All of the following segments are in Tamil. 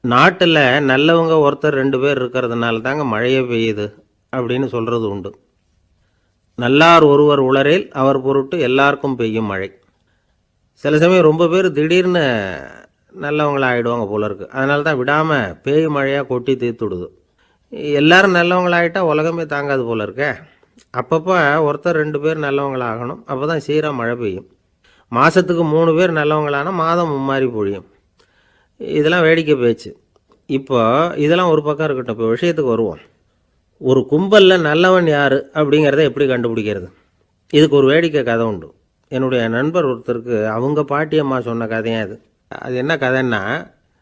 நாட்டில் நல்லவங்க ஒருத்தர் 2 பேர் இருக்கிறதுனால தாங்க மழையே பெய்யுது அப்படின்னு சொல்கிறது உண்டு. நல்லார் ஒருவர் உளரேல் அவர் பொருட்டு எல்லாருக்கும் பெய்யும் மழை. சில சமயம் ரொம்ப பேர் திடீர்னு நல்லவங்களா ஆகிடுவாங்க போல இருக்குது. அதனால தான் விடாமல் பேய் மழையாக கொட்டி தீர்த்துடுது. எல்லாரும் நல்லவங்களாகிட்டா உலகமே தாங்காது போல இருக்கே. அப்பப்போ ஒருத்தர் 2 பேர் நல்லவங்களாகணும். அப்போ தான் சீராக மழை பெய்யும். மாதத்துக்கு 3 பேர் நல்லவங்களானா மாதம் மும்மாரி பொழியும். இதெல்லாம் வேடிக்கை பேச்சு. இப்போ இதெல்லாம் ஒரு பக்கம் இருக்கட்டும். இப்போ விஷயத்துக்கு வருவோம். ஒரு கும்பலில் நல்லவன் யார் அப்படிங்கிறத எப்படி கண்டுபிடிக்கிறது? இதுக்கு ஒரு வேடிக்கை கதை உண்டு. என்னுடைய நண்பர் ஒருத்தருக்கு அவங்க பாட்டியம்மா சொன்ன கதையாக அது. அது என்ன கதைன்னா,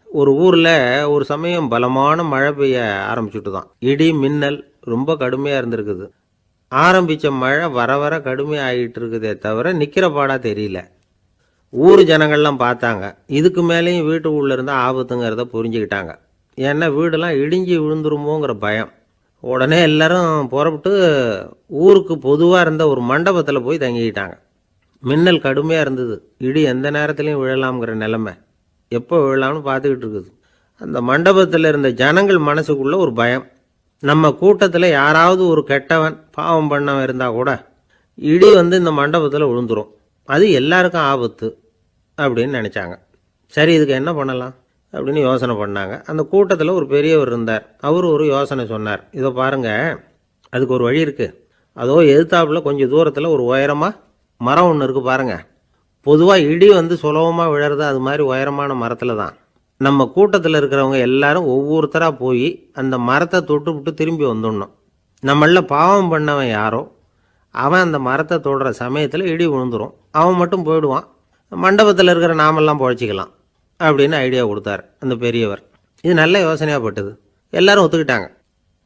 ஒரு ஊரில் ஒரு சமயம் பலமான மழை பெய்ய ஆரம்பிச்சுட்டு தான். இடி மின்னல் ரொம்ப கடுமையாக இருந்திருக்குது. ஆரம்பித்த மழை வர வர கடுமையாக ஆகிட்டு இருக்குதே தவிர நிற்கிற பாடாக தெரியல. ஊர் ஜனங்கள்லாம் பார்த்தாங்க. இதுக்கு மேலேயும் வீட்டு உள்ளே இருந்தால் ஆபத்துங்கிறத புரிஞ்சுக்கிட்டாங்க. ஏன்னா வீடெல்லாம் இடிஞ்சி விழுந்துருமோங்கிற பயம். உடனே எல்லாரும் புறப்பட்டு ஊருக்கு பொதுவாக இருந்த ஒரு மண்டபத்தில் போய் தங்கிக்கிட்டாங்க. மின்னல் கடுமையாக இருந்தது. இடி எந்த நேரத்துலையும் விழலாம்ங்கிற நிலைமை. எப்போ விழலாம்னு பார்த்துக்கிட்டு இருக்குது. அந்த மண்டபத்தில் இருந்த ஜனங்கள் மனசுக்குள்ளே ஒரு பயம். நம்ம கூட்டத்தில் யாராவது ஒரு கெட்டவன் பாவம் பண்ணவன் இருந்தால் கூட இடி இந்த மண்டபத்தில் விழுந்துரும். அது எல்லாருக்கும் ஆபத்து அப்படின்னு நினச்சாங்க. சரி, இதுக்கு என்ன பண்ணலாம் அப்படின்னு யோசனை பண்ணாங்க. அந்த கூட்டத்தில் ஒரு பெரியவர் இருந்தார். அவர் ஒரு யோசனை சொன்னார். இதை பாருங்கள், அதுக்கு ஒரு வழி இருக்குது. அதோ எதிர்த்தாப்பில் கொஞ்சம் தூரத்தில் ஒரு உயரமாக மரம் ஒன்று இருக்குது பாருங்கள். பொதுவாக இடி சுலபமாக விழறது அது மாதிரி உயரமான மரத்தில் தான். நம்ம கூட்டத்தில் இருக்கிறவங்க எல்லாரும் ஒவ்வொருத்தராக போய் அந்த மரத்தை தொட்டு விட்டு திரும்பி வந்துடணும். நம்மள பாவம் பண்ணவன் யாரோ அவன் அந்த மரத்தை தொடுற சமயத்தில் இடி விழுந்துடும். அவன் மட்டும் போயிடுவான். மண்டபத்தில் இருக்கிற நாமெல்லாம் பொழைச்சிக்கலாம் அப்படின்னு ஐடியா கொடுத்தார் அந்த பெரியவர். இது நல்ல யோசனையாக பட்டது. எல்லாரும் ஒத்துக்கிட்டாங்க.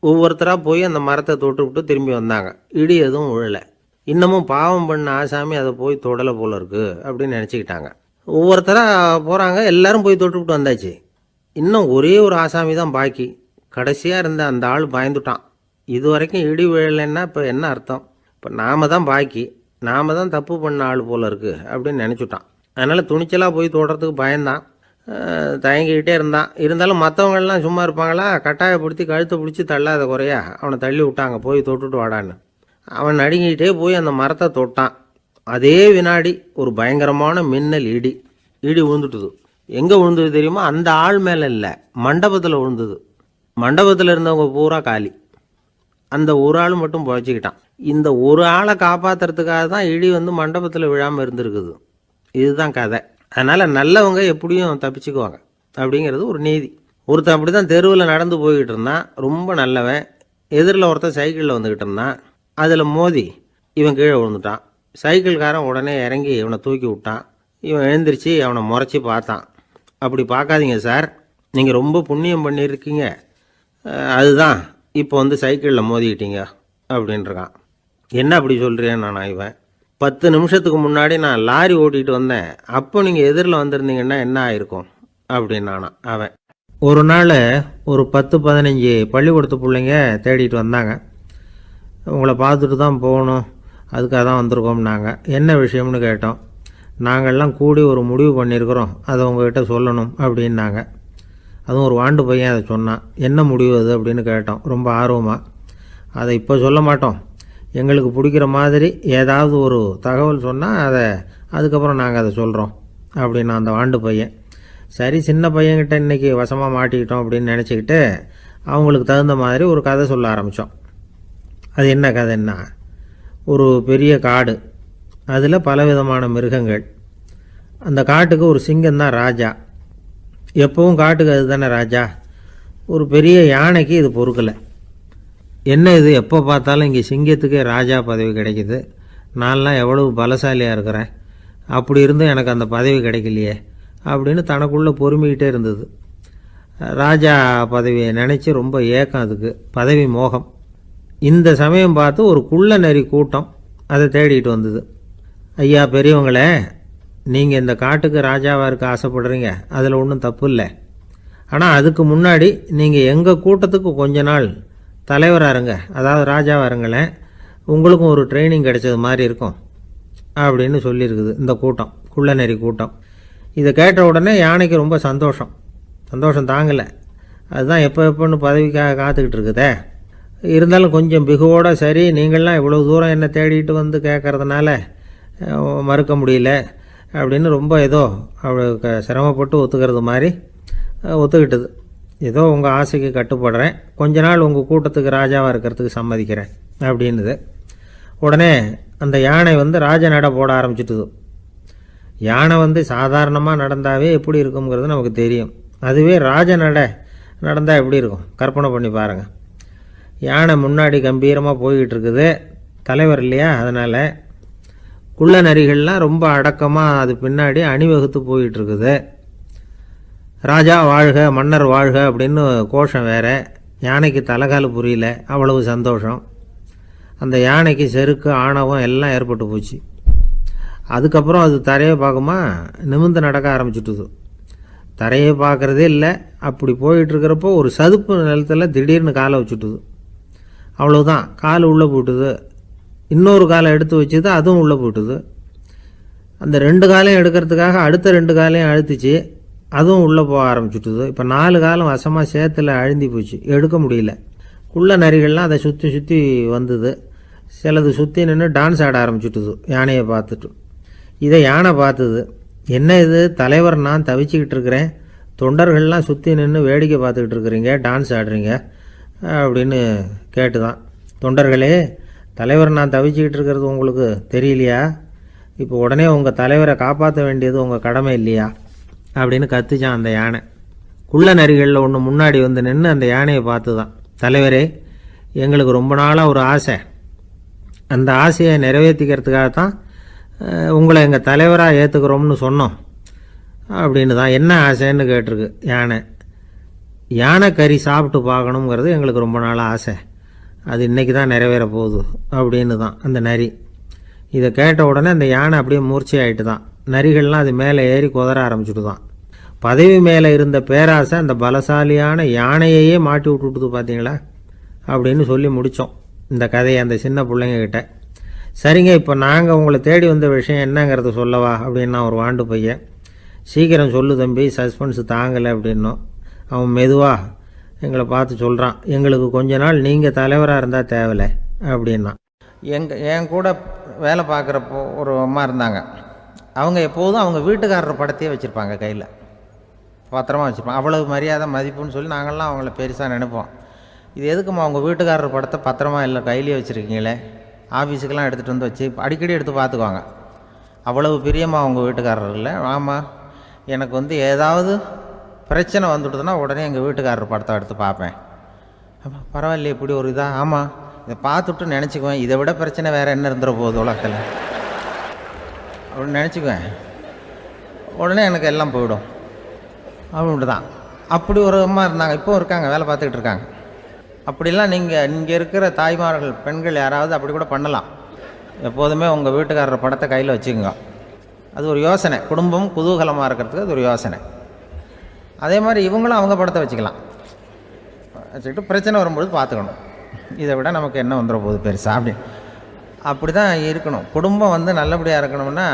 ஒவ்வொருத்தராக போய் அந்த மரத்தை தொட்டு விட்டு திரும்பி வந்தாங்க. இடி எதுவும் விழலை. இன்னமும் பாவம் பண்ண ஆசாமி அதை போய் தொடலை போல இருக்கு அப்படின்னு நினச்சிக்கிட்டாங்க. ஒவ்வொருத்தராக போகிறாங்க. எல்லாரும் போய் தொட்டு விட்டு வந்தாச்சு. இன்னும் ஒரே ஒரு ஆசாமி தான் பாக்கி. கடைசியாக இருந்த அந்த ஆள் பயந்துட்டான். இது வரைக்கும் இடி விழலைன்னா இப்போ என்ன அர்த்தம்? இப்போ நாம தான் பாக்கி, நாம தான் தப்பு பண்ண ஆள் போல இருக்குது அப்படின்னு நினச்சிட்டான். அதனால் துணிச்சலாக போய் தொடுறதுக்கு பயந்தான். தயங்கிக்கிட்டே இருந்தான். இருந்தாலும் மற்றவங்கள்லாம் சும்மா இருப்பாங்களா? கட்டாயப்படுத்தி கழுத்தை பிடிச்சி தள்ளாத குறையா அவனை தள்ளி விட்டாங்க. போய் தொட்டுட்டு வாடான்னு. அவன் நடுங்கிக்கிட்டே போய் அந்த மரத்தை தொட்டான். அதே வினாடி ஒரு பயங்கரமான மின்னல் இடி விழுந்துட்டுது. எங்கே விழுந்தது தெரியுமா? அந்த ஆள் மேலே இல்லை, மண்டபத்தில் விழுந்தது. மண்டபத்தில் இருந்தவங்க பூரா காலி. அந்த ஒரு ஆள் மட்டும் பொழைச்சிக்கிட்டான். இந்த ஒரு ஆளை காப்பாற்றுறதுக்காக தான் இடி மண்டபத்தில் விழாமல் இருந்திருக்குது. இதுதான் கதை. அதனால் நல்லவங்க எப்படியும் தப்பிச்சுக்குவாங்க அப்படிங்கிறது ஒரு நீதி. ஒருத்தன் அப்படி தான் தெருவில் நடந்து போய்கிட்டு இருந்தான். ரொம்ப நல்லவன். எதிரில் ஒருத்தன் சைக்கிளில் வந்துக்கிட்டு இருந்தான். அதில் மோதி இவன் கீழே விழுந்துட்டான். சைக்கிள்காரன் உடனே இறங்கி இவனை தூக்கி விட்டான். இவன் எழுந்திரிச்சு அவனை முறைச்சி பார்த்தான். அப்படி பார்க்காதீங்க சார், நீங்கள் ரொம்ப புண்ணியம் பண்ணியிருக்கீங்க, அதுதான் இப்போ சைக்கிளில் மோதிக்கிட்டீங்க அப்படின்றான். என்ன அப்படி சொல்கிறேன் நான்? இவன் 10 நிமிஷத்துக்கு முன்னாடி நான் லாரி ஓட்டிகிட்டு வந்தேன். அப்போ நீங்கள் எதிரில் வந்திருந்தீங்கன்னா என்ன ஆயிருக்கும் அப்படின்னானா அவன். ஒரு நாள் ஒரு 10-15 பள்ளிக்கூடத்து பிள்ளைங்க தேடிட்டு வந்தாங்க. உங்களை பார்த்துட்டு தான் போகணும், அதுக்காக தான் வந்திருக்கோம்னாங்க. என்ன விஷயம்னு கேட்டோம். நாங்கள்லாம் கூடி ஒரு முடிவு பண்ணியிருக்கிறோம், அதை உங்கள்கிட்ட சொல்லணும் அப்படின்னாங்க. அதுவும் ஒரு வாண்டு பையன் அதை சொன்னான். என்ன முடிவு அது அப்படின்னு கேட்டோம் ரொம்ப ஆர்வமாக. அதை இப்போ சொல்ல மாட்டோம், எங்களுக்கு பிடிக்கிற மாதிரி ஏதாவது ஒரு தகவல் சொன்னால் அதுக்கப்புறம் நாங்கள் அதை சொல்கிறோம் அப்படின்னா அந்த வாண்டு பையன். சரி, சின்ன பையன்கிட்ட இன்றைக்கி வசமாக மாட்டிக்கிட்டோம் அப்படின்னு நினச்சிக்கிட்டு அவங்களுக்கு தகுந்த மாதிரி ஒரு கதை சொல்ல ஆரம்பித்தோம். அது என்ன கதைன்னா, ஒரு பெரிய காடு, அதில் பலவிதமான மிருகங்கள். அந்த காட்டுக்கு ஒரு சிங்கம்தான் ராஜா. எப்பவும் காட்டுக்கு அது தானே ராஜா. ஒரு பெரிய யானைக்கு இது பொறுக்கலை. என்ன இது, எப்போ பார்த்தாலும் இங்கே சிங்கத்துக்கே ராஜா பதவி கிடைக்கிது, நான்லாம் எவ்வளவு பலசாலியாக இருக்கிறேன், அப்படி இருந்தும் எனக்கு அந்த பதவி கிடைக்கலையே அப்படின்னு தனக்குள்ளே பொறுமிக்கிட்டே இருந்தது. ராஜா பதவியை நினச்சி ரொம்ப ஏக்கம், அதுக்கு பதவி மோகம். இந்த சமயம் பார்த்து ஒரு குள்ள நரி கூட்டம் அதை தேடிட்டு வந்தது. ஐயா பெரியவங்களே, நீங்கள் இந்த காட்டுக்கு ராஜாவாக இருக்க ஆசைப்படுறீங்க, அதில் ஒன்றும் தப்பு இல்லை. ஆனால் அதுக்கு முன்னாடி நீங்கள் எங்கள் கூட்டத்துக்கு கொஞ்ச நாள் தலைவராக இருங்க, அதாவது ராஜாவாக இருங்களேன், உங்களுக்கும் ஒரு ட்ரைனிங் கிடைச்சது மாதிரி இருக்கும் அப்படின்னு சொல்லியிருக்குது இந்த கூட்டம், குள்ளநெறி கூட்டம். இதை கேட்ட உடனே யானைக்கு ரொம்ப சந்தோஷம் தாங்கலை. அதுதான் எப்போ எப்போன்னு பதவிக்காக காத்துக்கிட்டு இருக்குதே. இருந்தாலும் கொஞ்சம் பிகுவோட, சரி நீங்கள்லாம் இவ்வளோ தூரம் என்னை தேடிட்டு வந்து கேட்குறதுனால மறுக்க முடியல அப்படின்னு ரொம்ப ஏதோ அவளுக்கு சிரமப்பட்டு ஒத்துக்கிறது மாதிரி ஒத்துக்கிட்டது. ஏதோ உங்கள் ஆசைக்கு கட்டுப்படுறேன், கொஞ்ச நாள் உங்கள் கூட்டத்துக்கு ராஜாவாக இருக்கிறதுக்கு சம்மதிக்கிறேன் அப்படின்னுது. உடனே அந்த யானை ராஜ நடை போட ஆரம்பிச்சிட்டுது. யானை சாதாரணமாக நடந்தாவே எப்படி இருக்குங்கிறது நமக்கு தெரியும். அதுவே ராஜ நடை நடந்தால் எப்படி இருக்கும் கற்பனை பண்ணி பாருங்கள். யானை முன்னாடி கம்பீரமாக போய்கிட்டு இருக்குது, தலைவர் இல்லையா, அதனால் குள்ள நரிகள்லாம் ரொம்ப அடக்கமாக அது பின்னாடி அணிவகுத்து போயிட்டு இருக்குது. ராஜா வாழ்க, மன்னர் வாழ்க அப்படின்னு கோஷம் வேற. யானைக்கு தலைகால் புரியல, அவ்வளவு சந்தோஷம். அந்த யானைக்கு செருக்கு ஆணவம் எல்லாம் ஏற்பட்டு போச்சு. அதுக்கப்புறம் அது தரையை பார்க்குமா, நிமிர்ந்து நடக்க ஆரம்பிச்சுட்டுது. தரையை பார்க்குறதே இல்லை. அப்படி போயிட்டுருக்கிறப்போ ஒரு சதுப்பு நிலத்தில் திடீர்னு காலை வச்சுட்டுது. அவ்வளோதான், கால் உள்ளே போட்டுது. இன்னொரு காலை எடுத்து வச்சுது, அதுவும் உள்ளே போட்டுது. அந்த 2 காலையும் எடுக்கிறதுக்காக அடுத்த 2 காலையும் அழுத்துச்சு, அதுவும் உள்ளே போக ஆரம்பிச்சுட்டுது. இப்போ 4 காலம் வசமாக சேத்துல அழுந்தி போச்சு, எடுக்க முடியல. குள்ள நரிகள்லாம் அதை சுற்றி சுற்றி வந்தது. சிலது சுற்றி நின்று டான்ஸ் ஆட ஆரம்பிச்சுட்டுது யானையை பார்த்துட்டு. இதை யானை பார்த்தது. என்ன இது தலைவர், நான் தவிச்சிக்கிட்டு இருக்கிறேன், தொண்டர்கள்லாம் சுற்றி நின்று வேடிக்கை பார்த்துக்கிட்டு இருக்கிறீங்க, டான்ஸ் ஆடுறீங்க அப்படின்னு கேட்டுதான். தொண்டர்களே, தலைவர் நான் தவிச்சிக்கிட்டு இருக்கிறது உங்களுக்கு தெரியலையா? இப்போ உடனே உங்கள் தலைவரை காப்பாற்ற வேண்டியது உங்கள் கடமை இல்லையா அப்படின்னு கத்துச்சான் அந்த யானை. குள்ள நரிகளில் ஒன்று முன்னாடி நின்று அந்த யானையை பார்த்து தான், தலைவரே எங்களுக்கு ரொம்ப நாளாக ஒரு ஆசை, அந்த ஆசையை நிறைவேற்றிக்கிறதுக்காக தான் உங்களை எங்கள் தலைவராக ஏற்றுக்கிறோம்னு சொன்னோம் அப்படின்னு தான். என்ன ஆசைன்னு கேட்டிருக்கு யானை. யானை கறி சாப்பிட்டு பார்க்கணுங்கிறது எங்களுக்கு ரொம்ப நாளாக ஆசை, அது இன்றைக்கி தான் நிறைவேற போகுது அப்படின்னு தான் அந்த நரி. இதை கேட்ட உடனே அந்த யானை அப்படியே மூர்ச்சி ஆகிட்டு தான். நரிகள்லாம் அது மேலே ஏறி குதற ஆரம்பிச்சுட்டு தான். பதவி மேலே இருந்த பேராசை அந்த பலசாலியான யானையையே மாட்டி விட்டுட்டுது பார்த்தீங்களா அப்படின்னு சொல்லி முடித்தோம் இந்த கதையை அந்த சின்ன பிள்ளைங்கக்கிட்ட. சரிங்க, இப்போ நாங்கள் உங்களை தேடி வந்த விஷயம் என்னங்கிறத சொல்லவா அப்படின்னா ஒரு வாண்டு பையன். சீக்கிரம் சொல்லு தம்பி, சஸ்பென்ஸ் தாங்கலை அப்படின்னோம். அவன் மெதுவாக எங்களை பார்த்து சொல்கிறான், எங்களுக்கு கொஞ்ச நாள் நீங்கள் தலைவராக இருந்தால் தேவலை அப்படின்னா. என் கூட வேலை பார்க்குறப்போ ஒரு அம்மா இருந்தாங்க. அவங்க எப்போதும் அவங்க வீட்டுக்காரர் படத்தையே வச்சுருப்பாங்க, கையில் பத்திரமா வச்சுருப்பாங்க. அவ்வளவு மரியாதை மதிப்புன்னு சொல்லி நாங்கள்லாம் அவங்கள பெருசாக நினைப்போம். இது எதுக்குமா அவங்க வீட்டுக்காரர் படத்தை பத்திரமா இல்லை கையிலே வச்சுருக்கீங்களே, ஆஃபீஸுக்கெல்லாம் எடுத்துகிட்டு வந்து வச்சு அடிக்கடி எடுத்து பார்த்துக்குவாங்க. அவ்வளவு பிரியமாக அவங்க வீட்டுக்காரர் இல்லை. ஆமாம், எனக்கு ஏதாவது பிரச்சனை வந்துட்டுதுன்னா உடனே எங்கள் வீட்டுக்காரர் படத்தை எடுத்து பார்ப்பேன். பரவாயில்லையே இப்படி ஒரு இதாக. ஆமாம், இதை பார்த்துட்டு நினச்சிக்குவேன், இதை விட பிரச்சனை வேறு என்ன இருந்துட போகுது உலகத்தில் அப்படின்னு நினச்சிக்குவேன். உடனே எனக்கு எல்லாம் போயிடும் அப்படின்ட்டு தான். அப்படி ஒரு அம்மா இருந்தாங்க, இப்போவும் இருக்காங்க, வேலை பார்த்துக்கிட்டு இருக்காங்க. அப்படிலாம் நீங்கள் இருக்கிற தாய்மார்கள் பெண்கள் யாராவது அப்படி கூட பண்ணலாம். எப்போதுமே உங்கள் வீட்டுக்காரர் படத்தை கையில் வச்சுக்கோங்க. அது ஒரு யோசனை, குடும்பம் குதூகலமாக இருக்கிறதுக்கு அது ஒரு யோசனை. அதே மாதிரி இவங்களும் அவங்க படத்தை வச்சுக்கலாம், வச்சுக்கிட்டு பிரச்சனை வரும்போது பார்த்துக்கணும். இதை விட நமக்கு என்ன வந்துட போகுது பெருசாக அப்படி தான் இருக்கணும். குடும்பம் நல்லபடியாக இருக்கணும்னா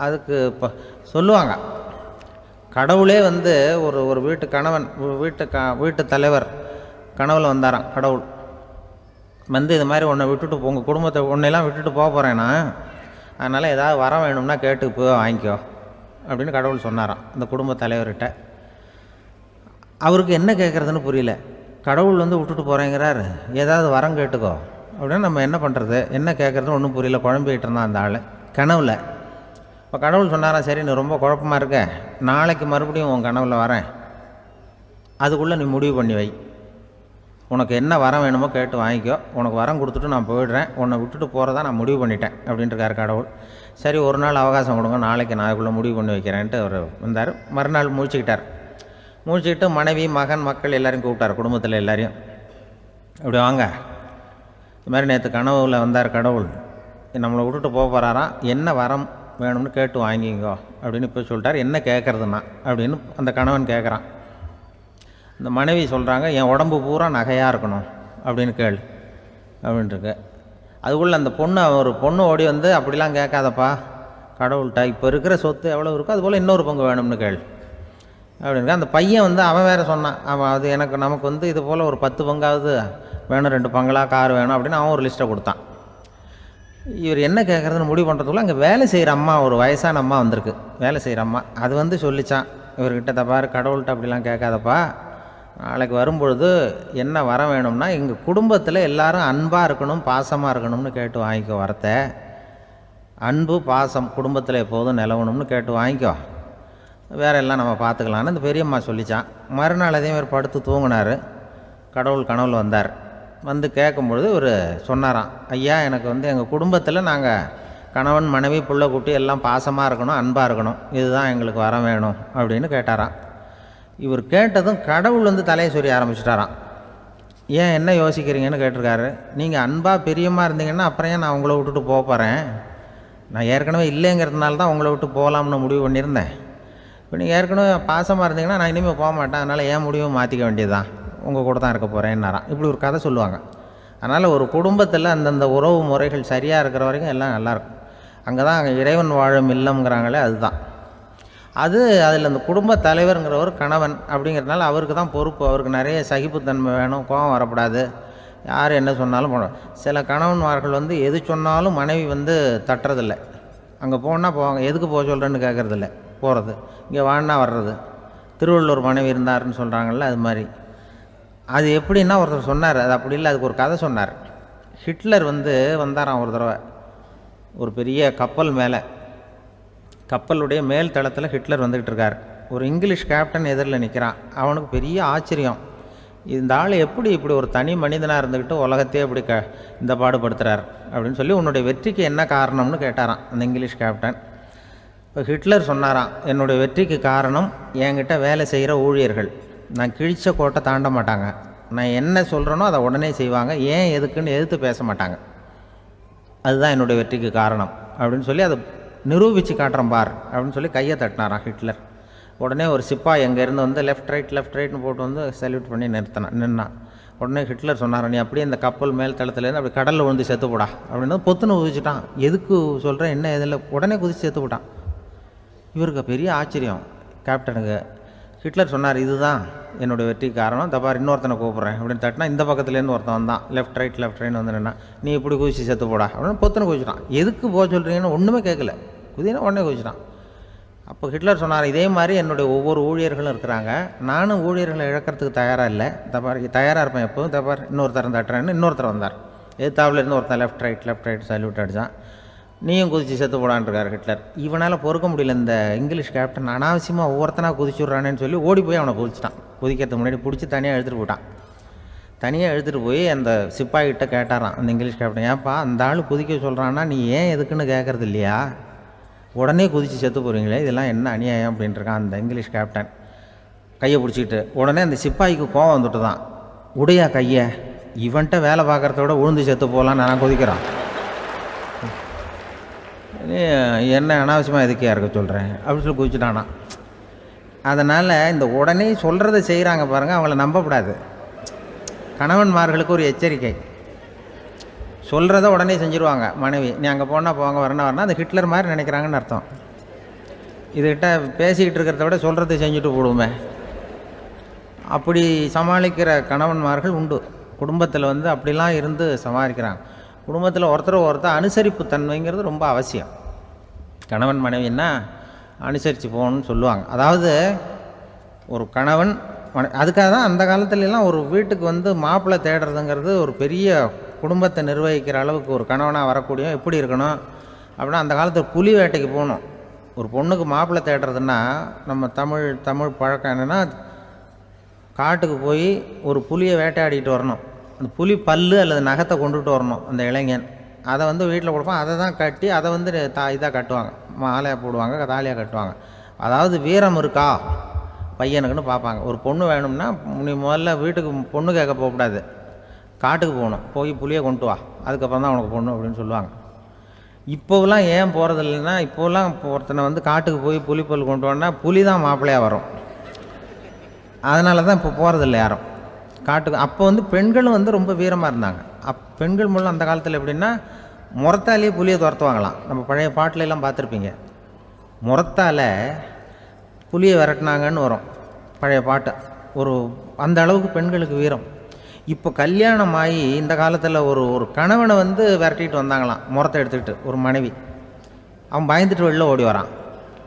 அதுக்கு இப்போ சொல்லுவாங்க, கடவுளே ஒரு வீட்டு கணவன் வீட்டு தலைவர் கனவுல வந்தாராம். கடவுள் இது மாதிரி உன்னை விட்டுட்டு உங்கள் குடும்பத்தை உன்னையெல்லாம் விட்டுட்டு போக போகிறேன்னா, அதனால் ஏதாவது வரம் வேணும்னா கேட்டு போய் வாங்கிக்கோ அப்படின்னு கடவுள் சொன்னாராம் அந்த குடும்ப தலைவர்கிட்ட. அவருக்கு என்ன கேட்குறதுன்னு புரியல. கடவுள் விட்டுட்டு போகிறேங்கிறாரு, ஏதாவது வரம் கேட்டுக்கோ அப்படின்னு நம்ம என்ன பண்ணுறது, என்ன கேட்குறதுன்னு ஒன்றும் புரியல. குழம்பிக்கிட்டு இருந்தான் அந்த ஆள் கனவுல. இப்போ கடவுள் சொன்னாராம், சரி நீ ரொம்ப குழப்பமாக இருக்க, நாளைக்கு மறுபடியும் உன் கனவுல வரேன், அதுக்குள்ளே நீ முடிவு பண்ணி வை, உனக்கு என்ன வரம் வேணுமோ கேட்டு வாங்கிக்கோ, உனக்கு வரம் கொடுத்துட்டு நான் போயிடுறேன், உன்னை விட்டுட்டு போகிறதா நான் முடிவு பண்ணிட்டேன் அப்படின்ட்டுருக்காரு கடவுள். சரி ஒரு நாள் அவகாசம் கொடுங்க, நாளைக்கு நான் அதுக்குள்ளே முடிவு பண்ணி வைக்கிறேன்ட்டு அவர் வந்தார். மறுநாள் முழிச்சுக்கிட்டு மனைவி மகன் மக்கள் எல்லோரையும் கூப்பிட்டார், குடும்பத்தில் எல்லாரையும். அப்படி வாங்க, இது மாதிரி நேற்று கனவுல வந்தார் கடவுள், நம்மளை விட்டுட்டு போக போகிறாராம், என்ன வரம் வேணும்னு கேட்டு வாங்கிங்கோ அப்படின்னு இப்போ சொல்லிட்டார். என்ன கேட்குறதுன்னா அப்படின்னு அந்த கணவன் கேட்குறான். இந்த மனைவி சொல்கிறாங்க, என் உடம்பு பூரா நகையாக இருக்கணும் அப்படின்னு கேளு அப்படின்ட்டுருக்கு. அதுக்குள்ளே அந்த ஒரு பொண்ணு ஓடி அப்படிலாம் கேட்காதப்பா கடவுள்கிட்ட, இப்போ இருக்கிற சொத்து எவ்வளோ இருக்கோ அதுபோல் இன்னொரு பங்கு வேணும்னு கேளு. அப்படின்னு அந்த பையன் வந்து அவன் வேறு சொன்னான். அவன் அது நமக்கு வந்து இது போல் ஒரு 10 பங்காவது வேணும், 2 பங்களா கார் வேணும் அப்படின்னு அவன் ஒரு லிஸ்ட்டை கொடுத்தான். இவர் என்ன கேட்குறதுன்னு முடிவு பண்ணுறதுக்குள்ள அங்கே வேலை செய்கிற அம்மா, ஒரு வயசான அம்மா வந்திருக்கு. வேலை செய்கிற அம்மா அது வந்து சொல்லிச்சான் இவர்கிட்ட, தப்பாரு கடவுள்கிட்ட அப்படிலாம் கேட்காதப்பா, நாளைக்கு வரும்பொழுது என்ன வர வேணும்னா எங்கள் குடும்பத்தில் எல்லோரும் அன்பாக இருக்கணும், பாசமாக இருக்கணும்னு கேட்டு வாங்கிக்கோ. வரத்தை அன்பு பாசம் குடும்பத்தில் எப்போதும் நிலவணும்னு கேட்டு வாங்கிக்கோ, வேற எல்லாம் நம்ம பார்த்துக்கலான்னு அந்த பெரியம்மா சொல்லிச்சான். மறுநாள் அதே மாதிரி படுத்து தூங்கினார். கடவுள் கனவுல வந்தார். வந்து கேட்கும்பொழுது இவர் சொன்னாராம், ஐயா எனக்கு வந்து எங்கள் குடும்பத்தில் நாங்கள் கணவன் மனைவி புள்ள குட்டி எல்லாம் பாசமாக இருக்கணும், அன்பாக இருக்கணும், இதுதான் எங்களுக்கு வர வேணும் அப்படின்னு கேட்டாராம். இவர் கேட்டதும் கடவுள் வந்து தலையை சொரிய ஆரம்பிச்சிட்டாராம். ஏன் என்ன யோசிக்கிறீங்கன்னு கேட்டிருக்காரு. நீங்கள் அன்பாக பிரியமாக இருந்தீங்கன்னா அப்புறம் ஏன் நான் உங்களை விட்டுட்டு போக போகிறேன்? நான் ஏற்கனவே இல்லைங்கிறதுனால தான் உங்களை விட்டு போகலாம்னு முடிவு பண்ணியிருந்தேன். இப்போ நீங்கள் ஏற்கனவே பாசமாக இருந்தீங்கன்னா நான் இனிமேல் போக மாட்டேன், அதனால் ஏன் முடிவும் மாற்றிக்க வேண்டியதுதான், உங்கள் கூட தான் இருக்க போகிறேன்னாராம். இப்படி ஒரு கதை சொல்லுவாங்க. அதனால் ஒரு குடும்பத்தில் அந்தந்த உறவு முறைகள் சரியாக இருக்கிற வரைக்கும் எல்லாம் நல்லாயிருக்கும். அங்கே தான் இறைவன் வாழும் இல்லம்ங்கிறாங்களே, அதுதான் அது. அதில் அந்த குடும்ப தலைவருங்கிறவர் கணவன் அப்படிங்கிறதுனால அவருக்கு தான் பொறுப்பு. அவருக்கு நிறைய சகிப்புத்தன்மை வேணும், கோபம் வரக்கூடாது, யார் என்ன சொன்னாலும் போகணும். சில கணவன்மார்கள் வந்து எது சொன்னாலும் மனைவி வந்து தட்டுறதில்லை. அங்கே போனால் போவாங்க, எதுக்கு போக சொல்கிறேன்னு கேட்குறதில்ல, போகிறது. இங்கே வான்னா வர்றது. திருவள்ளூர் மனைவி இருந்தாருன்னு சொல்கிறாங்கல்ல, அது மாதிரி. அது எப்படின்னா ஒருத்தர் சொன்னார், அது அப்படி இல்லை, அதுக்கு ஒரு கதை சொன்னார். ஹிட்லர் வந்து வந்தாராம் ஒரு தடவை. ஒரு பெரிய கப்பல் மேலே, கப்பலுடைய மேல் தளத்தில் ஹிட்லர் வந்துக்கிட்டு இருக்கார். ஒரு இங்கிலீஷ் கேப்டன் எதிரில் நிற்கிறான். அவனுக்கு பெரிய ஆச்சரியம், இந்த ஆள் எப்படி இப்படி ஒரு தனி மனிதனாக இருந்துக்கிட்டு உலகத்தையே இப்படி இந்த பாடுபடுத்துகிறார் அப்படின்னு சொல்லி, உன்னுடைய வெற்றிக்கு என்ன காரணம்னு கேட்டாராம் அந்த இங்கிலீஷ் கேப்டன். இப்போ ஹிட்லர் சொன்னாராம், என்னுடைய வெற்றிக்கு காரணம் என்கிட்ட வேலை செய்கிற ஊழியர்கள். நான் கிழிச்ச கோட்டை தாண்ட மாட்டாங்க, நான் என்ன சொல்கிறேனோ அதை உடனே செய்வாங்க, ஏன் எதுக்குன்னு எதிர்த்து பேச மாட்டாங்க, அதுதான் என்னுடைய வெற்றிக்கு காரணம் அப்படின்னு சொல்லி அதை நிரூபித்து காட்டுறேன் பார் அப்படின்னு சொல்லி கையை தட்டினாராம் ஹிட்லர். உடனே ஒரு சிப்பாய் எங்கேருந்து வந்து லெஃப்ட் ரைட்னு போட்டு வந்து சல்யூட் பண்ணி நின்னான். உடனே ஹிட்லர் சொன்னார், நீ அப்படியே இந்த கப்பல் மேல் தளத்துலேருந்து அப்படி கடலில் விழுந்து செத்து போடா அப்படின்னு பொத்துன்னு குதிச்சுட்டான். எதுக்கு சொல்கிறேன் என்ன இதில், உடனே குதிச்சு செத்து போட்டான். இவருக்கு பெரிய ஆச்சரியம் கேப்டனுக்கு. ஹிட்லர் சொன்னார், இதுதான் என்னுடைய வெற்றிக்கு காரணம், தப்பார் இன்னொருத்தனை கூப்பிட்றேன் அப்படின்னு தட்டினா இந்த பக்கத்துலேருந்து ஒருத்தன் வந்தான், லெஃப்ட் ரைட்னு வந்து நின்னா, நீ இப்படி குதிச்சு செத்து போடா அப்படின்னு பொத்துன்னு குதிச்சிட்டான். எதுக்கு போக சொல்கிறீங்கன்னு ஒன்றுமே கேட்கல, குதினா உடனே குதிச்சிட்டான். அப்போ ஹிட்லர் சொன்னார், இதே மாதிரி என்னுடைய ஒவ்வொரு ஊழியர்களும் இருக்கிறாங்க, நானும் ஊழியர்களை இழக்கிறதுக்கு தயாராக இல்லை, தப்பார் தயாராக இருப்பேன் எப்போதும், தப்பார் இன்னொருத்தரம் தட்டுறேன்னு இன்னொருத்தர் வந்தார். எதிர்த்தாப்புலேருந்து ஒருத்தன் லெஃப்ட் ரைட் சல்யூட் அடித்தான். நீயும் குதிச்சு செத்து போடான்ருக்கார் ஹிட்லர். இவனால் பொறுக்க முடியல, இந்த இங்கிலீஷ் கேப்டன் அனாவசியமாக ஒவ்வொருத்தனாக குதிச்சுட்றானேன்னு சொல்லி ஓடி போய் அவனை குதிச்சிட்டான். குதிக்கிறதுக்கு முன்னாடி பிடிச்சி தனியாக எடுத்துகிட்டு போட்டான். தனியாக எடுத்துகிட்டு போய் அந்த சிப்பாய்கிட்ட கேட்டாரான் அந்த இங்கிலீஷ் கேப்டன், ஏன்ப்பா அந்த ஆள் குதிக்க சொல்கிறான்னா நீ ஏன் எதுக்குன்னு கேட்குறது இல்லையா, உடனே குதித்து செத்து போகிறீங்களே, இதெல்லாம் என்ன அநியாயம் அப்படின்ட்டுருக்கான் அந்த இங்கிலீஷ் கேப்டன் கையை பிடிச்சிக்கிட்டு. உடனே அந்த சிப்பாய்க்கு கோவம் வந்துட்டு தான், உடையா கையை, இவன்ட்ட வேலை பார்க்குறத விட உழுந்து செத்து போகலான்னு நான் குதிக்கிறான், என்ன அனாவசியமாக எதுக்கே இருக்க சொல்கிறேன் அப்படின்னு சொல்லி குதிச்சுட்டானா. அதனால் இந்த உடனே சொல்கிறத செய்கிறாங்க பாருங்கள், அவங்கள நம்பக்கூடாது. கணவன்மார்களுக்கு ஒரு எச்சரிக்கை, சொல்கிறத உடனே செஞ்சுருவாங்க மனைவி, நீ அங்கே போனால் போவாங்க வரனா அது ஹிட்லர் மாதிரி நினைக்கிறாங்கன்னு அர்த்தம். இதுகிட்ட பேசிக்கிட்டு இருக்கிறத விட சொல்கிறத செஞ்சுட்டு போடுவோமே, அப்படி சமாளிக்கிற கணவன்மார்கள் உண்டு. குடும்பத்தில் வந்து அப்படிலாம் இருந்து சமாளிக்கிறாங்க. குடும்பத்தில் ஒருத்தர் அனுசரிப்பு தன்மைங்கிறது ரொம்ப அவசியம். கணவன் மனைவின்னா அனுசரித்து போகணும்னு சொல்லுவாங்க. அதாவது ஒரு கணவன் அதுக்காக தான் அந்த காலத்துலலாம் ஒரு வீட்டுக்கு வந்து மாப்பிள்ளை தேடுறதுங்கிறது ஒரு பெரிய குடும்பத்தை நிர்வகிக்கிற அளவுக்கு ஒரு கணவனாக வரக்கூடிய எப்படி இருக்கணும் அப்படின்னா, அந்த காலத்தில் புலி வேட்டைக்கு போகணும். ஒரு பொண்ணுக்கு மாப்பிள்ளை தேடுறதுன்னா நம்ம தமிழ் பழக்கம் என்னென்னா, காட்டுக்கு போய் ஒரு புலியை வேட்டையாடிட்டு வரணும். அந்த புலி பல்லு அல்லது நகத்தை கொண்டுட்டு வரணும் அந்த இளைஞன். அதை வந்து வீட்டில் கொடுப்பான், அதை தான் கட்டி அதை வந்து இதாக கட்டுவாங்க, மாலையாக போடுவாங்க, தாலியாக கட்டுவாங்க. அதாவது வீரம் இருக்கா பையனுக்குன்னு பார்ப்பாங்க. ஒரு பொண்ணு வேணும்னா நீ முதல்ல வீட்டுக்கு பொண்ணு கேட்க போகக்கூடாது, காட்டுக்கு போகணும், போய் புலியை கொண்டு வா, அதுக்கப்புறம் தான் உனக்கு பொண்ணு அப்படின்னு சொல்லுவாங்க. இப்போவெல்லாம் ஏன் போகிறது இல்லைன்னா, இப்போலாம் ஒருத்தனை வந்து காட்டுக்கு போய் புலிப்பல் கொண்டு வான்னா புலி தான் மாப்பிள்ளையாக வரும். அதனால தான் இப்போ போகிறதில்ல யாரும் காட்டுக்கு. அப்போ வந்து பெண்களும் வந்து ரொம்ப வீரமாக இருந்தாங்க. பெண்கள் மூலம் அந்த காலத்தில் எப்படின்னா, முறத்தாலேயே புலியை துரத்துவாங்களாம். நம்ம பழைய பாட்டிலெல்லாம் பார்த்துருப்பீங்க, முறத்தால் புலியை விரட்டினாங்கன்னு வரும். பழைய பாட்டு. ஒரு அந்த அளவுக்கு பெண்களுக்கு வீரம். இப்போ கல்யாணம் ஆகி இந்த காலத்தில் ஒரு கணவனை விரட்டிட்டு வந்தாங்களாம், முறத்தை எடுத்துக்கிட்டு. ஒரு மனைவி, அவன் பயந்துட்டு வெளில ஓடி வரான்.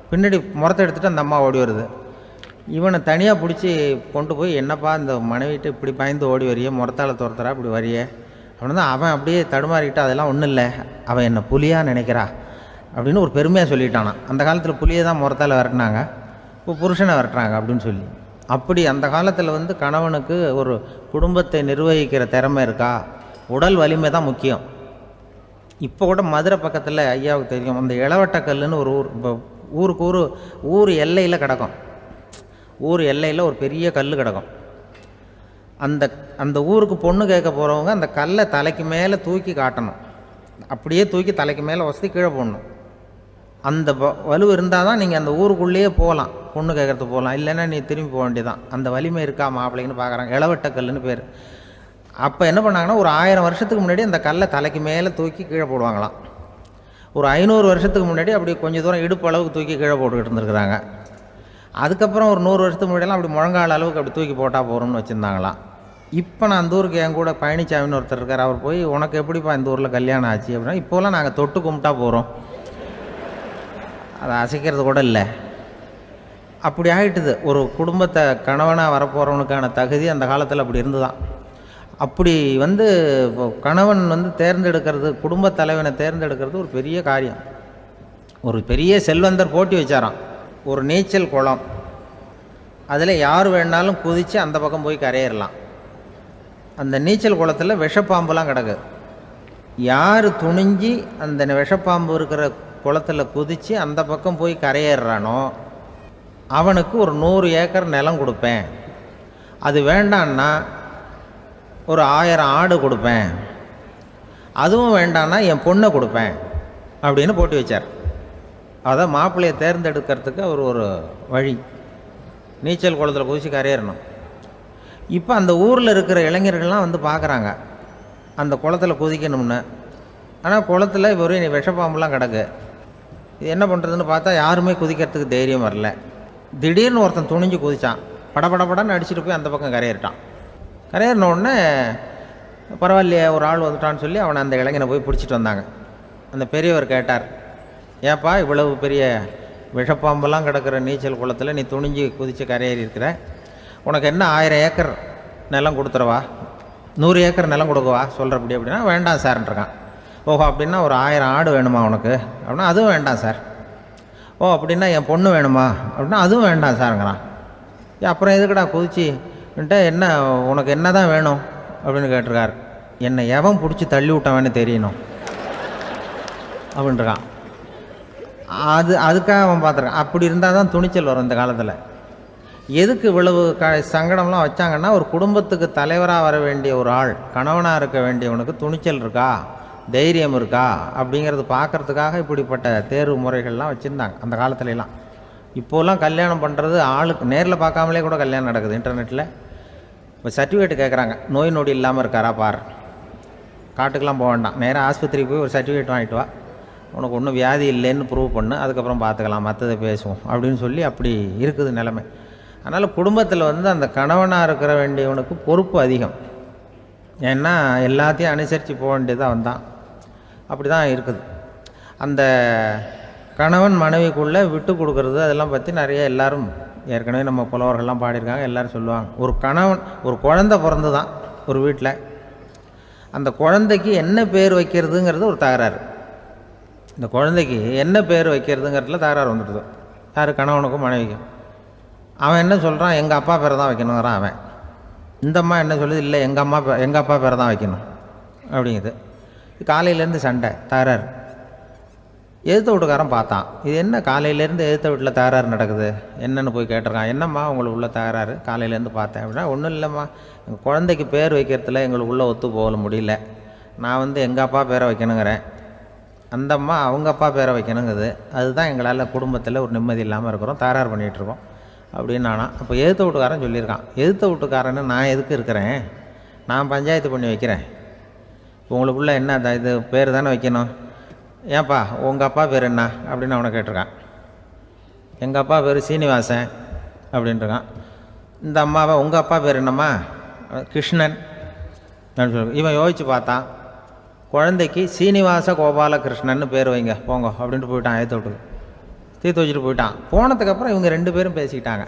பின்னாடி முறத்தை எடுத்துகிட்டு அந்த அம்மா ஓடி வருது. இவனை தனியாக பிடிச்சி கொண்டு போய், என்னப்பா இந்த மனைவிட்டு இப்படி பயந்து ஓடி வரையே, முறத்தால் துரத்துறா இப்படி வரையே அப்படின்னு தான். அவன் அப்படியே தடுமாறிக்கிட்டு, அதெல்லாம் ஒன்றும் இல்லை, அவன் என்னை புலியாக நினைக்கிறா அப்படின்னு ஒரு பெருமையாக சொல்லிட்டானான். அந்த காலத்தில் புலியை தான் முறத்தால் விரட்டினாங்க, இப்போ புருஷனை விரட்டுறாங்க அப்படின்னு சொல்லி. அப்படி அந்த காலத்தில் கணவனுக்கு ஒரு குடும்பத்தை நிர்வகிக்கிற திறமை இருக்கா, உடல் வலிமை தான் முக்கியம். இப்போ கூட மதுரை பக்கத்தில் ஐயாவுக்கு தெரியும், அந்த இளவட்டக்கல்லுன்னு ஒரு ஊர். இப்போ ஊருக்கு ஊர் எல்லையில் கிடக்கும். ஊர் எல்லையில் ஒரு பெரிய கல் கிடக்கும். அந்த ஊருக்கு பொண்ணு கேட்க போகிறவங்க அந்த கல்லை தலைக்கு மேலே தூக்கி காட்டணும். அப்படியே தூக்கி தலைக்கு மேலே வசதி கீழே போடணும். அந்த வலு இருந்தால் தான் நீங்கள் அந்த ஊருக்குள்ளேயே போகலாம், பொண்ணு கேட்குறதுக்கு போகலாம். இல்லைன்னா நீ திரும்பி போக வேண்டியதான். அந்த வலிமை இருக்கா மாப்பிள்ளைன்னு பார்க்குறாங்க. இளவட்டக்கல்லுன்னு பேர். அப்போ என்ன பண்ணாங்கன்னா, ஒரு 1000 வருஷத்துக்கு முன்னாடி அந்த கல்லை தலைக்கு மேலே தூக்கி கீழே போடுவாங்களாம். ஒரு 500 வருஷத்துக்கு முன்னாடி அப்படி கொஞ்சம் தூரம் இடுப்பு அளவுக்கு தூக்கி கீழே போட்டுக்கிட்டு இருந்துருக்குறாங்க. அதுக்கப்புறம் ஒரு 100 வருஷத்துக்கு முன்னாடியெல்லாம் அப்படி முழங்கால் அளவுக்கு அப்படி தூக்கி போட்டால் போகிறோம்னு வச்சுருந்தாங்களாம். இப்போ நான் அந்த ஊருக்கு என் கூட பழனிசாமின்னு ஒருத்தர் இருக்கார். அவர் போய், உனக்கு எப்படிப்பா இந்த ஊரில் கல்யாணம் ஆச்சு அப்படின்னா, இப்போலாம் நாங்கள் தொட்டு கும்பிட்டா போகிறோம், அதை அசைக்கிறது கூட இல்லை. அப்படி ஆகிட்டுது. ஒரு குடும்பத்தை கணவனாக வரப்போகிறவனுக்கான தகுதி அந்த காலத்தில் அப்படி இருந்து தான். அப்படி இப்போ கணவன் தேர்ந்தெடுக்கிறது, குடும்ப தலைவனை தேர்ந்தெடுக்கிறது ஒரு பெரிய காரியம். ஒரு பெரிய செல்வந்தர் போட்டி வச்சாராம். ஒரு நீச்சல் குளம், அதில் யார் வேணாலும் குதித்து அந்த பக்கம் போய் கரையேறலாம். அந்த நீச்சல் குளத்தில் விஷப்பாம்புலாம் கிடக்கு. யார் துணிஞ்சி அந்த விஷப்பாம்பு இருக்கிற குளத்தில் குதித்து அந்த பக்கம் போய் கரையேறானோ அவனுக்கு ஒரு 100 ஏக்கர் நிலம் கொடுப்பேன். அது வேண்டான்னா ஒரு 1000 ஆடு கொடுப்பேன். அதுவும் வேண்டான்னா என் பொண்ணை கொடுப்பேன் அப்படின்னு போட்டி வச்சார். அதான் மாப்பிள்ளையை தேர்ந்தெடுக்கிறதுக்கு அவர் ஒரு வழி, நீச்சல் குளத்தில் குதித்து கரையேறணும். இப்போ அந்த ஊரில் இருக்கிற இளைஞர்கள்லாம் பார்க்குறாங்க அந்த குளத்தில் குதிக்கணும்னு. ஆனால் குளத்தில் வெறும் விஷப்பாம்புலாம் கிடக்கு. இது என்ன பண்ணுறதுன்னு பார்த்தா யாருமே குதிக்கிறதுக்கு தைரியம் வரல. திடீர்னு ஒருத்தன் துணிஞ்சு குதித்தான். படபடன்னு அடிச்சுட்டு போய் அந்த பக்கம் கரையேறிட்டான். கரையேறின உடனே பரவாயில்லையே ஒரு ஆள் வந்துட்டான்னு சொல்லி அவனை அந்த இளைஞனை போய் பிடிச்சிட்டு வந்தாங்க. அந்த பெரியவர் கேட்டார், ஏப்பா இவ்வளவு பெரிய விஷப்பாம்பெல்லாம் கிடக்கிற நீச்சல் குளத்தில் நீ துணிஞ்சு குதித்து கரையேறி இருக்கிற, உனக்கு என்ன 1000 ஏக்கர் நிலம் கொடுத்துறவா, 100 ஏக்கர் நிலம் கொடுக்கவா சொல்கிறப்படி அப்படின்னா, வேண்டாம் சார்ன்றான். ஓஹோ அப்படின்னா ஒரு 1000 ஆடு வேணுமா உனக்கு அப்படின்னா, அதுவும் வேண்டாம் சார். ஓ அப்படின்னா என் பொண்ணு வேணுமா அப்படின்னா, அதுவும் வேண்டாம் சாருங்கிறான். அப்புறம் எதுக்குடா குதிச்சுன்ட்டு, என்ன உனக்கு என்ன தான் வேணும் அப்படின்னு கேட்டிருக்கார். என்னை எவன் பிடிச்சி தள்ளி விட்டவன்னு தெரியணும் அப்படின்றான். அதுக்காக அவன் பார்த்துருக்கான். அப்படி இருந்தால் தான் துணிச்சல் வரும் இந்த காலத்தில். எதுக்கு இவ்வளவு சங்கடம்லாம் வச்சாங்கன்னா, ஒரு குடும்பத்துக்கு தலைவராக வர வேண்டிய ஒரு ஆள், கணவனாக இருக்க வேண்டியவனுக்கு துணிச்சல் இருக்கா, தைரியம் இருக்கா அப்படிங்கிறது பார்க்குறதுக்காக இப்படிப்பட்ட தேர்வு முறைகள்லாம் வச்சுருந்தாங்க அந்த காலத்துலலாம். இப்போலாம் கல்யாணம் பண்ணுறது ஆளுக்கு நேரில் பார்க்காமலே கூட கல்யாணம் நடக்குது இன்டர்நெட்டில். இப்போ சர்டிஃபிகேட் கேட்குறாங்க, நோய் நொடி இல்லாமல் இருக்காரா பார். காட்டுக்கெலாம் போக வேண்டாம், நேராக ஆஸ்பத்திரிக்கு போய் ஒரு சர்டிஃபிகேட் வாங்கிட்டு வா, உனக்கு ஒன்றும் வியாதி இல்லைன்னு ப்ரூவ் பண்ணு, அதுக்கப்புறம் பார்த்துக்கலாம், மற்றதை பேசுவோம் அப்படின்னு சொல்லி அப்படி இருக்குது நிலைமை. அதனால் குடும்பத்தில் அந்த கணவனாக இருக்கிற வேண்டியவனுக்கு பொறுப்பு அதிகம். ஏன்னா எல்லாத்தையும் அனுசரித்து போக வேண்டியதாக வந்தான். அப்படி தான் இருக்குது. அந்த கணவன் மனைவிக்குள்ளே விட்டு கொடுக்கறது அதெல்லாம் பற்றி நிறைய எல்லோரும் ஏற்கனவே நம்ம புலவர்கள்லாம் பாடியிருக்காங்க, எல்லோரும் சொல்லுவாங்க. ஒரு கணவன், ஒரு குழந்தை பிறந்து தான் ஒரு வீட்டில், அந்த குழந்தைக்கு என்ன பேர் வைக்கிறதுங்கிறது ஒரு தகராறு. இந்த குழந்தைக்கு என்ன பேர் வைக்கிறதுங்கிறதுல தகராறு வந்துடுது. யார்? கணவனுக்கும் மனைவிக்கும். அவன் என்ன சொல்கிறான், எங்கள் அப்பா பேரை தான் வைக்கணுங்கிறான் அவன். இந்த அம்மா என்ன சொல்லுது, இல்லை எங்கள் அப்பா பேரை தான் வைக்கணும் அப்படிங்குது. காலையிலேருந்து சண்டை, தகராறு. எதிர்த்த வீட்டுக்காரன் பார்த்தான், இது என்ன காலையிலேருந்து எதிர்த்த வீட்டில் தகராறு நடக்குது, என்னென்னு போய் கேட்டிருக்கான். என்னம்மா உங்களுக்கு உள்ள தகராறு, காலையிலேருந்து பார்த்தேன் அப்படின்னா, ஒன்றும் இல்லைம்மா, எங்கள் குழந்தைக்கு பேர் வைக்கிறதுல எங்களுக்கு உள்ளே ஒத்து போக முடியல, நான் எங்கள் அப்பா பேரை வைக்கணுங்கிறேன், அந்த அம்மா அவங்க அப்பா பேரை வைக்கணுங்குது, அதுதான் எங்களால் குடும்பத்தில் ஒரு நிம்மதி இல்லாமல் இருக்கிறோம், தகராறு பண்ணிகிட்ருக்கோம் அப்படின்னு நானா. அப்போ எதிர்த்த வீட்டுக்காரன் சொல்லியிருக்கான், எதிர்த்த வீட்டுக்காரன்னு நான் எதுக்கு இருக்கிறேன், நான் பஞ்சாயத்து பண்ணி வைக்கிறேன், உங்களுக்குள்ளே என்ன இது பேர் தானே வைக்கணும், ஏன்ப்பா உங்கள் அப்பா பேர் என்ன அப்படின்னு அவனை கேட்டிருக்கான். எங்கள் அப்பா பேர் சீனிவாசன் அப்படின்ட்டுருக்கான். இந்த அம்மாவை உங்கள் அப்பா பேர் என்னம்மா? கிருஷ்ணன். இவன் யோசிச்சு பார்த்தான், குழந்தைக்கு சீனிவாச கோபாலகிருஷ்ணன் பேர் வைங்க போங்க அப்படின்ட்டு போயிட்டான். ஏற்ற விட்டு தீர்த்து வச்சுட்டு போயிட்டான். போனதுக்கப்புறம் இவங்க 2 பேரும் பேசிக்கிட்டாங்க.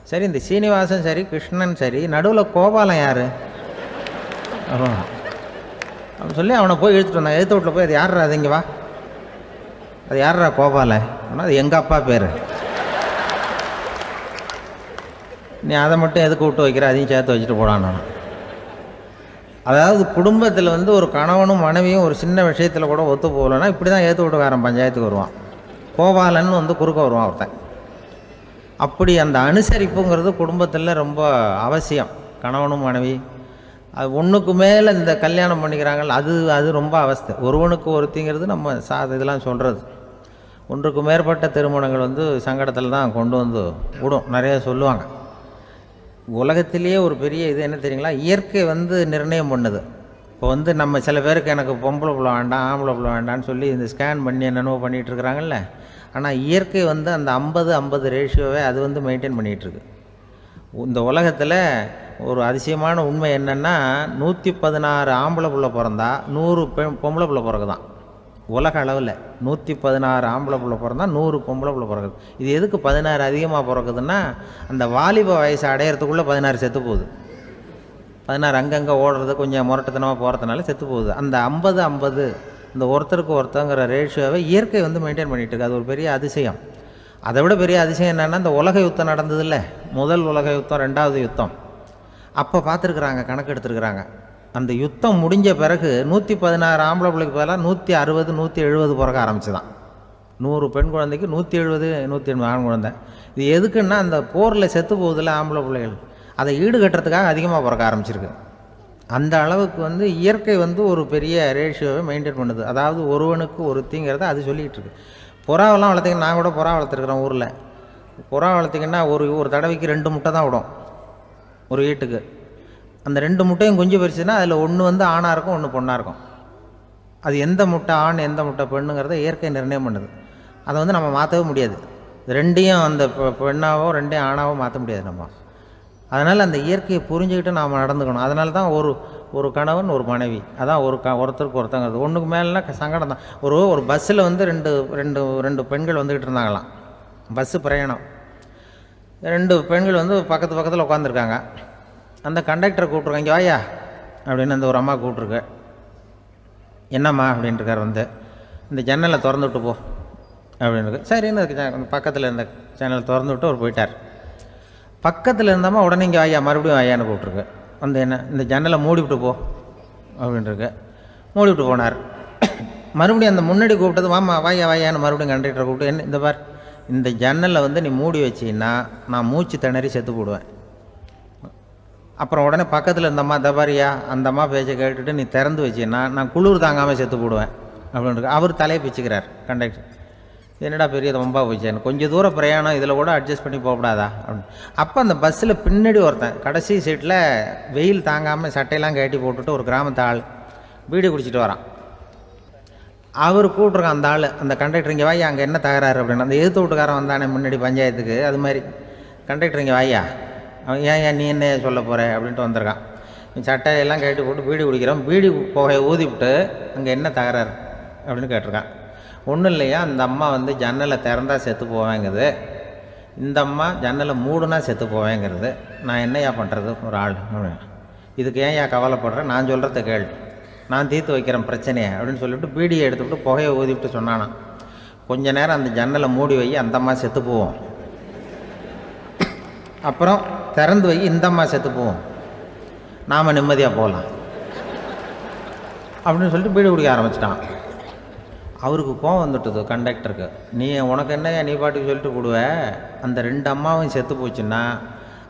சரி, இந்த சீனிவாசன் சரி, கிருஷ்ணன் சரி, நடுவில் கோபாலம் யார் அப்படின்னு சொல்லி அவனை போய் இழுத்துட்டு வந்தான். எழுத்து வீட்டில் போய் அது யார்ரா, அது இங்கே வா, அது யார்ரா கோபாலன் அப்படின்னா அது எங்கள் அப்பா பேர், நீ அதை மட்டும் எதுக்கு விட்டு வைக்கிற, அதையும் சேர்த்து வச்சுட்டு போடான்னு. அதாவது குடும்பத்தில் வந்து ஒரு கணவனும் மனைவியும் ஒரு சின்ன விஷயத்தில் கூட ஒத்து போகலைன்னா இப்படி தான் ஏற்று வீட்டுக்காரன் பஞ்சாயத்துக்கு வருவான். கோபாலன் வந்து குறுக்க வருவான் ஒருத்தன். அப்படி அந்த அனுசரிப்புங்கிறது குடும்பத்தில் ரொம்ப அவசியம். கணவனும் மனைவி அது ஒன்றுக்கு மேலே இந்த கல்யாணம் பண்ணிக்கிறாங்கள், அது ரொம்ப அவஸ்தை. ஒருவனுக்கு ஒருத்திங்கிறது நம்ம இதெல்லாம் சொல்கிறது. ஒன்றுக்கு மேற்பட்ட திருமணங்கள் வந்து சங்கடத்தில் தான் கொண்டு வந்து விடும். நிறைய சொல்லுவாங்க. உலகத்திலேயே ஒரு பெரிய இது என்ன தெரியுங்களா, இயற்கை வந்து நிர்ணயம் பண்ணுது. இப்போ வந்து நம்ம சில பேருக்கு எனக்கு பொம்பளை பிள்ளை வேண்டாம் ஆம்பளை பிள்ளை வேண்டான்னு சொல்லி இந்த ஸ்கேன் பண்ணி என்னென்னவோ பண்ணிகிட்டு இருக்கிறாங்கல்ல. ஆனால் இயற்கை வந்து அந்த 50-50 ரேஷியோவை அது வந்து மெயின்டைன் பண்ணிகிட்ருக்கு. இந்த உலகத்தில் ஒரு அதிசயமான உண்மை என்னென்னா, 116 ஆம்பளை பிள்ளை பிறந்தா 100 பொம்பளை பிள்ளை பிறகுதான். உலக அளவில் 116 ஆம்பளை பிள்ளை பிறந்தா 100 பொம்பளை பிள்ளை பிறகுது. இது எதுக்கு 16 அதிகமாக பிறக்குதுன்னா, அந்த வாலிப வயசை அடையிறதுக்குள்ளே 16 செத்து போகுது. 16 அங்கங்கே ஓடுறது கொஞ்சம் முரட்டுத்தனமாக போகிறதுனால செத்து போகுது. அந்த 50-50 இந்த ஒருத்தருக்கு ஒருத்தங்கிற ரேஷியோவை இயற்கை வந்து மெயின்டைன் பண்ணிகிட்டு இருக்கு. அது ஒரு பெரிய அதிசயம். அதை விட பெரிய அதிசயம் என்னென்னா, இந்த உலக யுத்தம் நடந்ததில்ல, முதல் உலக யுத்தம், 2வது யுத்தம், அப்போ பார்த்துருக்குறாங்க, கணக்கு எடுத்துருக்குறாங்க. அந்த யுத்தம் முடிஞ்ச பிறகு 116 ஆம்பளை பிள்ளைக்கு பதிலாக 160 170 பிறக்க ஆரம்பிச்சு தான். 100 பெண் குழந்தைக்கு 170 180 ஆண் குழந்தை. இது எதுக்குன்னா, அந்த போரில் செத்து போகுதில்ல ஆம்பளை பிள்ளைகள், அதை ஈடுகட்டுறதுக்காக அதிகமாக பிறக்க ஆரம்பிச்சிருக்கு. அந்த அளவுக்கு வந்து இயற்கை வந்து ஒரு பெரிய ரேஷியோவை மெயின்டைன் பண்ணுது. அதாவது ஒருவனுக்கு ஒருத்திங்கிறத அது சொல்லிகிட்டு இருக்கு. புறாவெல்லாம் வளர்த்திங்கன்னா, நான் கூட புறா வளர்த்துருக்குறேன் ஊரில். புறா வளர்த்திங்கன்னா ஒரு தடவைக்கு 2 முட்டை தான் விடும் ஒரு வீட்டுக்கு. அந்த 2 முட்டையும் குஞ்சு பறிச்சுன்னா அதில் ஒன்று வந்து ஆணாக இருக்கும், ஒன்று பொண்ணாக இருக்கும். அது எந்த முட்டை ஆண் எந்த முட்டை பெண்ணுங்கிறத இயற்கை நிர்ணயம் பண்ணுது. அதை வந்து நம்ம மாற்றவே முடியாது. 2ஐயும் அந்த பெண்ணாவோ 2ஐயும் ஆணாவோ மாற்ற முடியாது நம்ம. அதனால் அந்த இயற்கையை புரிஞ்சுக்கிட்டு நாம் நடந்துக்கணும். அதனால தான் ஒரு கணவன் ஒரு மனைவி, அதான் ஒருத்தருக்கு ஒருத்தங்கிறது. ஒன்றுக்கு மேலேனா சங்கடம் தான். ஒரு பஸ்ஸில் வந்து ரெண்டு பெண்கள் வந்துக்கிட்டு இருந்தாங்களாம். பஸ்ஸு பிரயாணம். 2 பெண்கள் வந்து பக்கத்தில் உட்காந்துருக்காங்க. அந்த கண்டக்டரை கூப்பிட்ருக்காங்க, இங்கே வாயா அப்படின்னு அந்த ஒரு அம்மா கூப்பிட்ருக்கு. என்னம்மா அப்படின்ட்டுருக்கார். வந்து இந்த ஜன்னலை திறந்து விட்டு போ அப்படின்னு. சரின்னு அதுக்கு பக்கத்தில் இருந்த ஜன்னலை திறந்து விட்டு அவர் போயிட்டார். பக்கத்தில் இருந்தம்மா உடனே இங்கே வாயா மறுபடியும் வாயான்னு கூப்பிட்ருக்கு. வந்து என்ன இந்த ஜன்னலை மூடிவிட்டு போ அப்படின்ட்டுருக்கு. மூடிவிட்டு போனார். மறுபடியும் அந்த முன்னாடி கூப்பிட்டது வாமா வாயான்னு மறுபடியும் கண்டக்டரை கூப்பிட்டு, என்ன இந்த பார், இந்த ஜன்னலை வந்து நீ மூடி வச்சின்னா நான் மூச்சு திணறி செத்து போடுவேன். அப்புறம் உடனே பக்கத்தில் இருந்தம்மா தபாரியா அந்த அம்மா பேச்சை கேட்டுட்டு நீ திறந்து வச்சின்னா நான் குளிர் தாங்காமல் செத்து போடுவேன் அப்படின்ட்டு அவர் தலையை பிச்சுக்கிறார் கண்டக்டர். என்னடா பெரிய ரொம்ப போச்சேன்னு, கொஞ்சம் தூரம் பிரயாணம், இதில் கூட அட்ஜஸ்ட் பண்ணி போகக்கூடாதா அப்படின்னு. அப்போ அந்த பஸ்ஸில் பின்னாடி ஒருத்தன் கடைசி சீட்டில் வெயில் தாங்காமல் சட்டையெல்லாம் கட்டி போட்டுட்டு ஒரு கிராமத்து ஆள் பீடி குடிச்சிட்டு வரான். அவர் கூப்பிட்ருக்கான் அந்த ஆள், அந்த கண்டக்டர் இங்கே வாயா அங்கே என்ன தகராறு அப்படின்னு. அந்த எதிர்த்து வீட்டுக்காரன் வந்தானே முன்னாடி பஞ்சாயத்துக்கு, அது மாதிரி கண்டக்டர் இங்கே வாயா, அவன் ஏன் நீ என்ன சொல்ல போகிற அப்படின்ட்டு வந்திருக்கான். சட்டையெல்லாம் கட்டி போட்டு பீடி குடிக்கிறோம், பீடி புகையை ஊதிவிட்டு அங்கே என்ன தகராறு அப்படின்னு கேட்டிருக்கான். ஒன்றும் இல்லையா, அந்த அம்மா வந்து ஜன்னலை திறந்தா செத்து போவேங்கிறது, இந்த அம்மா ஜன்னலை மூடுனா செத்து போவேங்கிறது, நான் என்னையா பண்ணுறது ஒரு ஆள் அப்படின்னு. இதுக்கு ஏன் கவலைப்படுறேன், நான் சொல்கிறத கேள், நான் தீர்த்து வைக்கிறேன் பிரச்சனையை அப்படின்னு சொல்லிவிட்டு பீடியை எடுத்துவிட்டு புகையை ஊதிவிட்டு சொன்னானான். கொஞ்ச நேரம் அந்த ஜன்னலை மூடி வை, அந்த அம்மா செத்து போவோம், அப்புறம் திறந்து வை, இந்த அம்மா செத்து போவோம், நாம் நிம்மதியாக போகலாம் அப்படின்னு சொல்லிட்டு பீடி குடிக்க ஆரம்பிச்சிட்டான். அவருக்கு கோவம் வந்துட்டுது கண்டக்டருக்கு. உனக்கு என்னையா நீ பாட்டுக்கு சொல்லிட்டு போடுவ, அந்த 2 அம்மாவும் செத்து போச்சுன்னா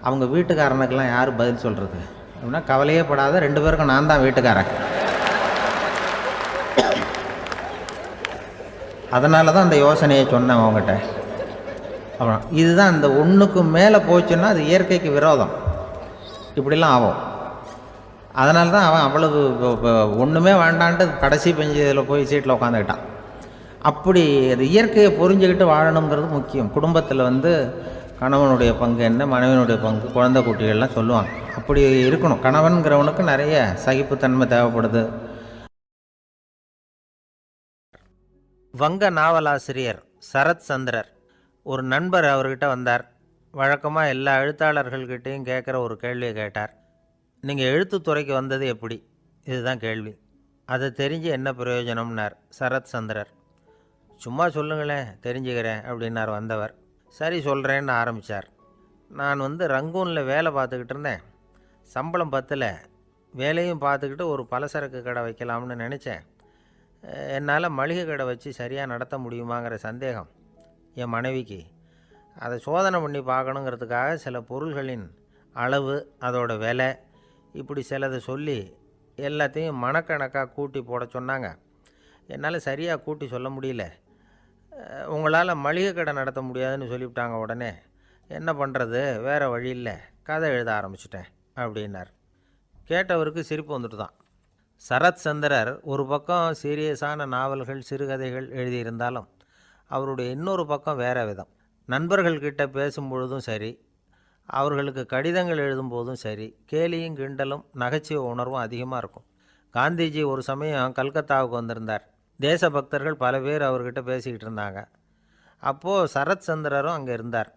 அவங்க வீட்டுக்காரனுக்கெல்லாம் யார் பதில் சொல்கிறது அப்படின்னா, கவலையே படாத, 2 பேருக்கும் நான் தான் வீட்டுக்காரன். அதனால தான் அந்த யோசனையை சொன்னேன் அவங்ககிட்ட. அப்புறம் இதுதான் இந்த ஒன்றுக்கு மேலே போச்சுன்னா அது இயற்கைக்கு விரோதம், இப்படிலாம் ஆகும். அதனால தான் அவன் அவ்வளவு ஒன்றுமே வேண்டான்ட்டு கடைசி பெஞ்சில் போய் சீட்டில் உட்காந்துக்கிட்டான். அப்படி அது இயற்கையை புரிஞ்சுக்கிட்டு வாழணுங்கிறது முக்கியம். குடும்பத்தில் வந்து கணவனுடைய பங்கு என்ன, மனைவியினுடைய பங்கு, குழந்தை குட்டிகள்லாம் சொல்லுவாங்க. அப்படி இருக்கணும். கணவன்கிறவனுக்கு நிறைய சகிப்புத்தன்மை தேவைப்படுது. வங்க நாவலாசிரியர் சரத் சந்திரர் ஒரு நண்பர் அவர்கிட்ட வந்தார். வழக்கமாக எல்லா எழுத்தாளர்கள்கிட்டையும் கேட்குற ஒரு கேள்வியை கேட்டார். நீங்கள் எழுத்துத்துறைக்கு வந்தது எப்படி? இதுதான் கேள்வி. அதை தெரிஞ்சு என்ன பிரயோஜனம்னார் சரத் சந்திரர். சும்மா சொல்லுங்களேன், தெரிஞ்சுக்கிறேன் அப்படின்னார் வந்தவர். சரி சொல்கிறேன்னு ஆரம்பித்தார். நான் ரங்கூனில் வேலை பார்த்துக்கிட்டு இருந்தேன். சம்பளம் பத்தல. வேலையும் பார்த்துக்கிட்டு ஒரு பலசரக்கு கடை வைக்கலாம்னு நினச்சேன். என்னால் மளிகை கடை வச்சு சரியாக நடத்த முடியுமாங்கிற சந்தேகம் என் மனைவிக்கு. அதை சோதனை பண்ணி பார்க்கணுங்கிறதுக்காக சில பொருள்களின் அளவு, அதோட விலை, இப்படி சிலதை சொல்லி எல்லாத்தையும் மனக்கணக்காக கூட்டி போட சொன்னாங்க. என்னால் சரியாக கூட்டி சொல்ல முடியல. உங்களால் மளிகை கடை நடத்த முடியாதுன்னு சொல்லிவிட்டாங்க. உடனே என்ன பண்ணுறது, வேறு வழி இல்லை, கதை எழுத ஆரம்பிச்சிட்டேன் அப்படின்னார். கேட்டவருக்கு சிரிப்பு வந்துட்டு தான். சரத் சந்திரர் ஒரு பக்கம் சீரியஸான நாவல்கள், சிறுகதைகள் எழுதியிருந்தாலும் அவருடைய இன்னொரு பக்கம் வேறு விதம். நண்பர்கள்கிட்ட பேசும்பொழுதும் சரி, அவர்களுக்கு கடிதங்கள் எழுதும்போதும் சரி, கேலியும் கிண்டலும் நகைச்சுவை உணர்வும் அதிகமாக இருக்கும். காந்திஜி ஒரு சமயம் கல்கத்தாவுக்கு வந்திருந்தார். தேசபக்தர்கள் பல பேர் அவர்கிட்ட பேசிக்கிட்டு இருந்தாங்க. அப்போது சரத் சந்திரரும் அங்கே இருந்தார்.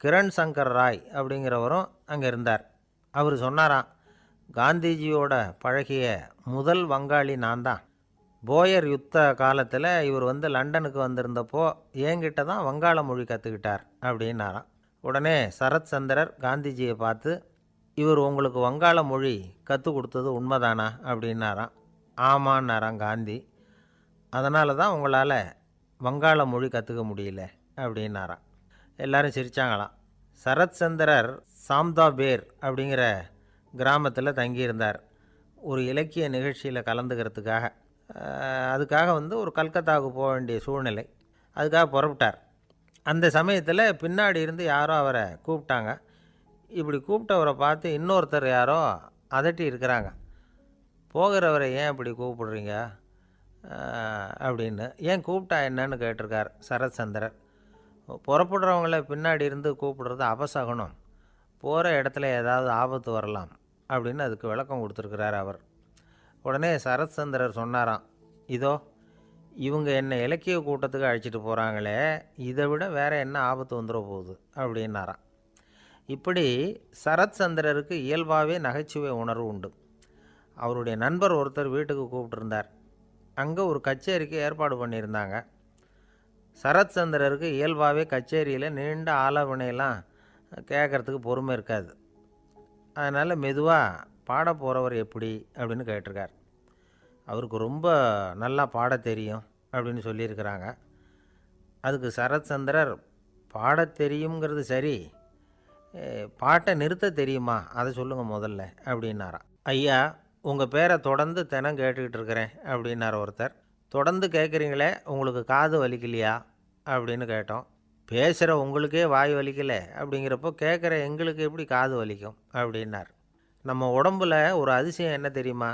கிரண் சங்கர் ராய் அப்படிங்கிறவரும் அங்கே இருந்தார். அவர் சொன்னாராம், காந்திஜியோட பழகிய முதல் வங்காளி நான் தான். போயர் யுத்த காலத்தில் இவர் லண்டனுக்கு வந்திருந்தப்போ என்கிட்ட தான் வங்காள மொழி கற்றுக்கிட்டார் அப்படின்னாராம். உடனே சரத் சந்திரர் காந்திஜியை பார்த்து, இவர் உங்களுக்கு வங்காள மொழி கற்றுக் கொடுத்தது உண்மைதானா அப்படின்னாராம். ஆமான்னாராம் காந்தி. அதனால தான் உங்களால் வங்காள மொழி கற்றுக்க முடியல அப்படின்னாராம். எல்லாரும் சிரித்தாங்களாம். சரத் சந்திரர் சாம்தாபேர் அப்படிங்கிற கிராமத்தில் தங்கியிருந்தார். ஒரு இலக்கிய நிகழ்ச்சியில் கலந்துக்கிறதுக்காக. அதுக்காக ஒரு கல்கத்தாவுக்கு போக வேண்டிய சூழ்நிலை. அதுக்காக புறப்பட்டார். அந்த சமயத்தில் பின்னாடி இருந்து யாரோ அவரை கூப்பிட்டாங்க. இப்படி கூப்பிட்டவரை பார்த்து இன்னொருத்தர் யாரோ அதட்டி இருக்கிறாங்க. போகிறவரை ஏன் இப்படி கூப்பிடுறீங்க அப்படின்னு. ஏன் கூப்பிட்டா என்னன்னு கேட்டிருக்கார் சரத் சந்திரர். புறப்படுறவங்கள பின்னாடி இருந்து கூப்பிடுறது அபசகுனம், போகிற இடத்துல ஏதாவது ஆபத்து வரலாம் அப்படின்னு அதுக்கு விளக்கம் கொடுத்துருக்கிறார் அவர். உடனே சரத் சந்திரர் சொன்னாராம், இதோ இவங்க என்னை இலக்கிய கூட்டத்துக்கு அழைச்சிட்டு போகிறாங்களே, இதை விட வேறு என்ன ஆபத்து வந்துட போகுது அப்படின்னாராம். இப்படி சரத் சந்திரருக்கு இயல்பாகவே நகைச்சுவை உணர்வு உண்டு. அவருடைய நண்பர் ஒருத்தர் வீட்டுக்கு கூப்பிட்டுருந்தார். அங்கே ஒரு கச்சேரிக்கு ஏற்பாடு பண்ணியிருந்தாங்க. சரத் சந்திரருக்கு இயல்பாகவே கச்சேரியில் நீண்ட ஆலோசனையெல்லாம் கேட்குறதுக்கு பொறுமை இருக்காது. அதனால் மெதுவாக பாட போகிறவர் எப்படி அப்படின்னு கேட்டிருக்கார். அவருக்கு ரொம்ப நல்லா பாட தெரியும் அப்படின்னு சொல்லியிருக்கிறாங்க. அதுக்கு சரத் சந்திரர், பாட தெரியுங்கிறது சரி, பாட்டை நிறுத்த தெரியுமா, அதை சொல்லுங்கள் முதல்ல அப்படின்னாராம். ஐயா, உங்கள் பேரை தொடர்ந்து தினம் கேட்டுக்கிட்டு இருக்கிறேன் அப்படின்னார் ஒருத்தர். தொடர்ந்து கேட்குறீங்களே, உங்களுக்கு காது வலிக்கலையா அப்படின்னு கேட்டோம். பேசுகிற உங்களுக்கே வாய் வலிக்கலை அப்படிங்கிறப்போ கேட்குற எங்களுக்கு எப்படி காது வலிக்கும் அப்படின்னார். நம்ம உடம்பில் ஒரு அதிசயம் என்ன தெரியுமா?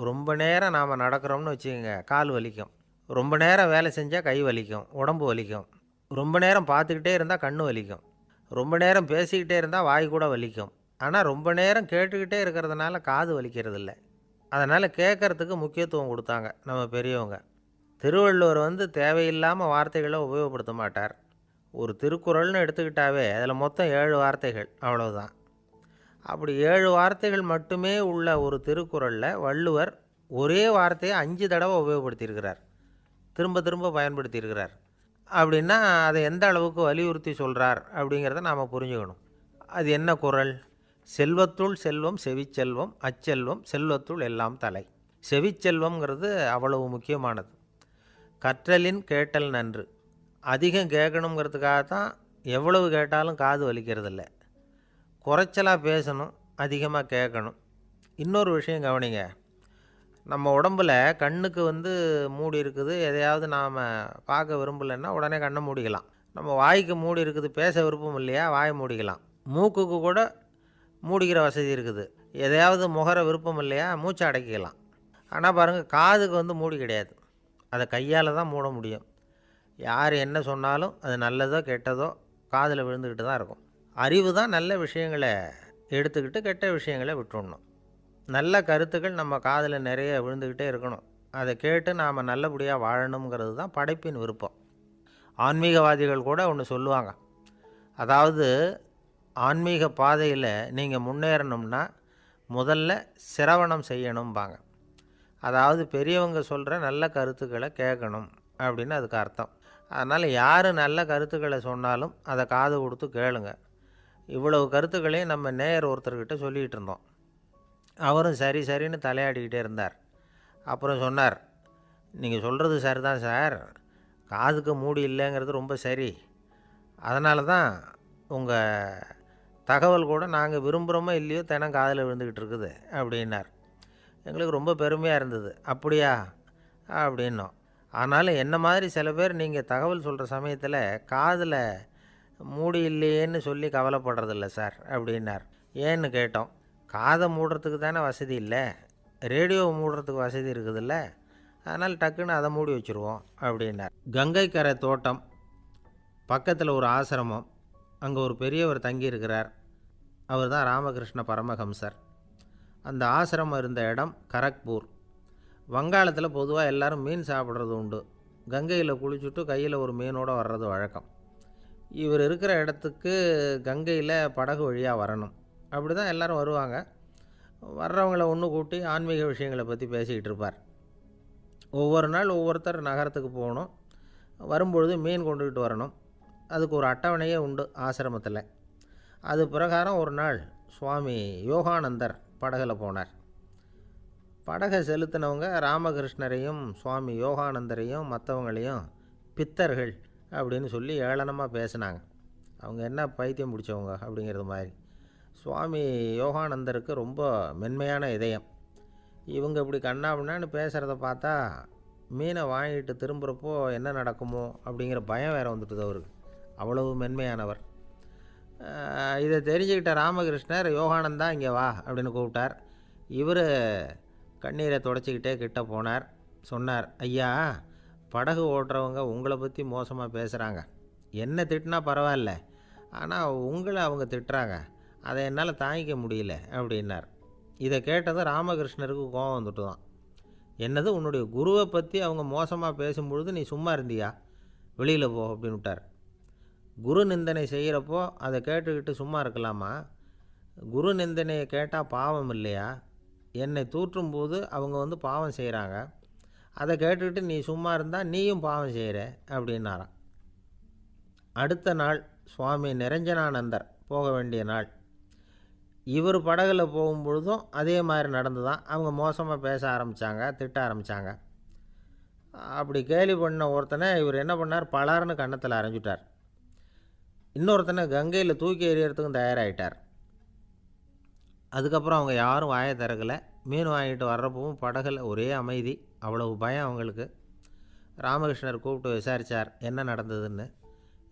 ரொம்ப நேரம் நாம் நடக்கிறோம்னு வச்சுக்கோங்க, கால் வலிக்கும். ரொம்ப நேரம் வேலை செஞ்சால் கை வலிக்கும், உடம்பு வலிக்கும். ரொம்ப நேரம் பார்த்துக்கிட்டே இருந்தால் கண் வலிக்கும். ரொம்ப நேரம் பேசிக்கிட்டே இருந்தால் வாய் கூட வலிக்கும். ஆனால் ரொம்ப நேரம் கேட்டுக்கிட்டே இருக்கிறதுனால காது வலிக்கிறது இல்லை. அதனால் கேட்குறதுக்கு முக்கியத்துவம் கொடுத்தாங்க நம்ம பெரியவங்க. திருவள்ளுவர் தேவையில்லாமல் வார்த்தைகளை உபயோகப்படுத்த மாட்டார். ஒரு திருக்குறள்னு எடுத்துக்கிட்டாவே அதில் மொத்தம் 7 வார்த்தைகள், அவ்வளவுதான். அப்படி 7 வார்த்தைகள் மட்டுமே உள்ள ஒரு திருக்குறளில் வள்ளுவர் ஒரே வார்த்தையை 5 தடவை உபயோகப்படுத்தியிருக்கிறார், திரும்ப திரும்ப பயன்படுத்தியிருக்கிறார். அப்படின்னா அதை எந்த அளவுக்கு வலியுறுத்தி சொல்கிறார் அப்படிங்கிறத நாம் புரிஞ்சுக்கணும். அது என்ன குறள்? செல்வத்துள் செல்வம் செவிச்செல்வம், அச்செல்வம் செல்வத்துள் எல்லாம் தலை. செவிச்செல்வம்ங்கிறது அவ்வளவு முக்கியமானது. கற்றலின் கேட்டல் நன்று. அதிகம் கேட்கணுங்கிறதுக்காக தான் எவ்வளவு கேட்டாலும் காது வலிக்கிறதில்ல. குறைச்சலாக பேசணும், அதிகமாக கேட்கணும். இன்னொரு விஷயம் கவனிங்க. நம்ம உடம்பில் கண்ணுக்கு மூடி இருக்குது, எதையாவது நாம் பார்க்க விரும்பலைன்னா உடனே கண்ணை மூடிக்கலாம். நம்ம வாய்க்கு மூடி இருக்குது, பேச விருப்பம் இல்லையா, வாயை மூடிக்கலாம். மூக்குக்கு கூட மூடிக்கிற வசதி இருக்குது, எதையாவது முகர விருப்பம் இல்லையா, மூச்சை அடக்கிக்கலாம். ஆனால் பாருங்கள், காதுக்கு மூடி கிடையாது, அதை கையால் தான் மூட முடியும். யார் என்ன சொன்னாலும் அது நல்லதோ கெட்டதோ காதில் விழுந்துக்கிட்டு தான் இருக்கும். அறிவு தான் நல்ல விஷயங்களை எடுத்துக்கிட்டு கெட்ட விஷயங்களை விட்டுடணும். நல்ல கருத்துக்கள் நம்ம காதில் நிறைய விழுந்துக்கிட்டே இருக்கணும். அதை கேட்டு நாம் நல்லபடியாக வாழணுங்கிறது தான் படைப்பின் விருப்பம். ஆன்மீகவாதிகள் கூட ஒன்று சொல்லுவாங்க. அதாவது ஆன்மீக பாதையில் நீங்கள் முன்னேறணும்னா முதல்ல சிரவணம் செய்யணும்பாங்க. அதாவது பெரியவங்க சொல்கிற நல்ல கருத்துக்களை கேட்கணும் அப்படின்னு அதுக்கு அர்த்தம். அதனால் யார் நல்ல கருத்துக்களை சொன்னாலும் அதை காது கொடுத்து கேளுங்க. இவ்வளவு கருத்துக்களையும் நம்ம நேயர் ஒருத்தர்கிட்ட சொல்லிகிட்டு இருந்தோம். அவரும் சரி சரின்னு தலையாடிக்கிட்டே இருந்தார். அப்புறம் சொன்னார், நீங்கள் சொல்கிறது சரி தான் சார், காதுக்கு மூடி இல்லைங்கிறது ரொம்ப சரி. அதனால தான் உங்கள் தகவல் கூட நாங்கள் விரும்புகிறோமோ இல்லையோ தினம் காதில் விழுந்துக்கிட்டு இருக்குது அப்படின்னார். எங்களுக்கு ரொம்ப பெருமையாக இருந்தது. அப்படியா அப்படின்னோம். ஆனாலும் என்ன மாதிரி சில பேர் நீங்கள் தகவல் சொல்கிற சமயத்தில் காதில் மூடி இல்லையேன்னு சொல்லி கவலைப்படுறதில்ல சார் அப்படின்னார். ஏன்னு கேட்டோம். காதை மூடுறதுக்கு தானே வசதி இல்லை, ரேடியோவை மூடுறதுக்கு வசதி இருக்குதுல்ல, அதனால் டக்குன்னு அதை மூடி வச்சுருவோம் அப்படின்னார். கங்கை கரை தோட்டம் பக்கத்தில் ஒரு ஆசிரமம், அங்கே ஒரு பெரியவர் தங்கியிருக்கிறார். அவர் தான் ராமகிருஷ்ண பரமஹம்சர். அந்த ஆசிரமம் இருந்த இடம் கரக்பூர். வங்காளத்தில் பொதுவாக எல்லோரும் மீன் சாப்பிட்றது உண்டு. கங்கையில் குளிச்சுட்டு கையில் ஒரு மீனோடு வர்றது வழக்கம். இவர் இருக்கிற இடத்துக்கு கங்கையில் படகு வழியாக வரணும். அப்படி தான் எல்லோரும் வருவாங்க. வர்றவங்கள ஒன்று கூட்டி ஆன்மீக விஷயங்களை பற்றி பேசிக்கிட்டு இருப்பார். ஒவ்வொரு நாள் ஒவ்வொருத்தர் நகரத்துக்கு போகணும். வரும்பொழுது மீன் கொண்டுக்கிட்டு வரணும். அதுக்கு ஒரு அட்டவணையே உண்டு ஆசிரமத்தில். அது பிரகாரம் ஒரு நாள் சுவாமி யோகானந்தர் படகில் போனார். படகை செலுத்தினவங்க ராமகிருஷ்ணரையும் சுவாமி யோகானந்தரையும் மற்றவங்களையும் பித்தர்கள் அப்படின்னு சொல்லி ஏளனமாக பேசினாங்க. அவங்க என்ன பைத்தியம் பிடிச்சவங்க அப்படிங்கிறது மாதிரி. சுவாமி யோகானந்தருக்கு ரொம்ப மென்மையான இதயம். இவங்க இப்படி கண்ணாபின்னான்னு பேசுகிறத பார்த்தா மீனை வாங்கிட்டு திரும்புகிறப்போ என்ன நடக்குமோ அப்படிங்கிற பயம் வேறு வந்துட்டுது அவருக்கு. அவ்வளவு மென்மையானவர். இதை தெரிஞ்சுக்கிட்ட ராமகிருஷ்ணர், யோகானந்தா இங்கே வா அப்படின்னு கூப்பிட்டார். இவர் கண்ணீரை தொடச்சிக்கிட்டே கிட்ட போனார். சொன்னார், ஐயா, படகு ஓட்டுறவங்க உங்களை பற்றி மோசமாக பேசுகிறாங்க. என்ன திட்டினா பரவாயில்ல, ஆனால் உங்களை அவங்க திட்டுறாங்க, அதை என்னால் தாங்கிக்க முடியல அப்படின்னார். இதை கேட்டதும் ராமகிருஷ்ணருக்கு கோபம் வந்துட்டு தான். என்னது, உன்னுடைய குருவை பற்றி அவங்க மோசமாக பேசும்பொழுது நீ சும்மா இருந்தியா, வெளியில் போ அப்படின்னு விட்டார். குரு நிந்தனை செய்கிறப்போ அதை கேட்டுக்கிட்டு சும்மா இருக்கலாமா? குரு நிந்தனையை கேட்டால் பாவம் இல்லையா? என்னை தூற்றும் போது அவங்க வந்து பாவம் செய்கிறாங்க, அதை கேட்டுக்கிட்டு நீ சும்மா இருந்தால் நீயும் பாவம் செய்கிற அப்படின்னாராம். அடுத்த நாள் சுவாமி நிரஞ்சனானந்தர் போக வேண்டிய நாள். இவர் படகுல போகும்பொழுதும் அதே மாதிரி நடந்து தான். அவங்க மோசமாக பேச ஆரம்பித்தாங்க, திட்ட ஆரம்பித்தாங்க. அப்படி கேலி பண்ண ஒருத்தனை இவர் என்ன பண்ணார், பலார்னு கன்னத்தில் அரைஞ்சிட்டார். இன்னொருத்தனை கங்கையில் தூக்கி எறியறதுக்கும் தயாராகிட்டார். அதுக்கப்புறம் அவங்க யாரும் வாயை திறக்கலை. மீன் வாங்கிட்டு வர்றப்பவும் படகுல ஒரே அமைதி. அவ்வளவு பயம் அவங்களுக்கு. ராமகிருஷ்ணர் கூப்பிட்டு விசாரித்தார் என்ன நடந்ததுன்னு.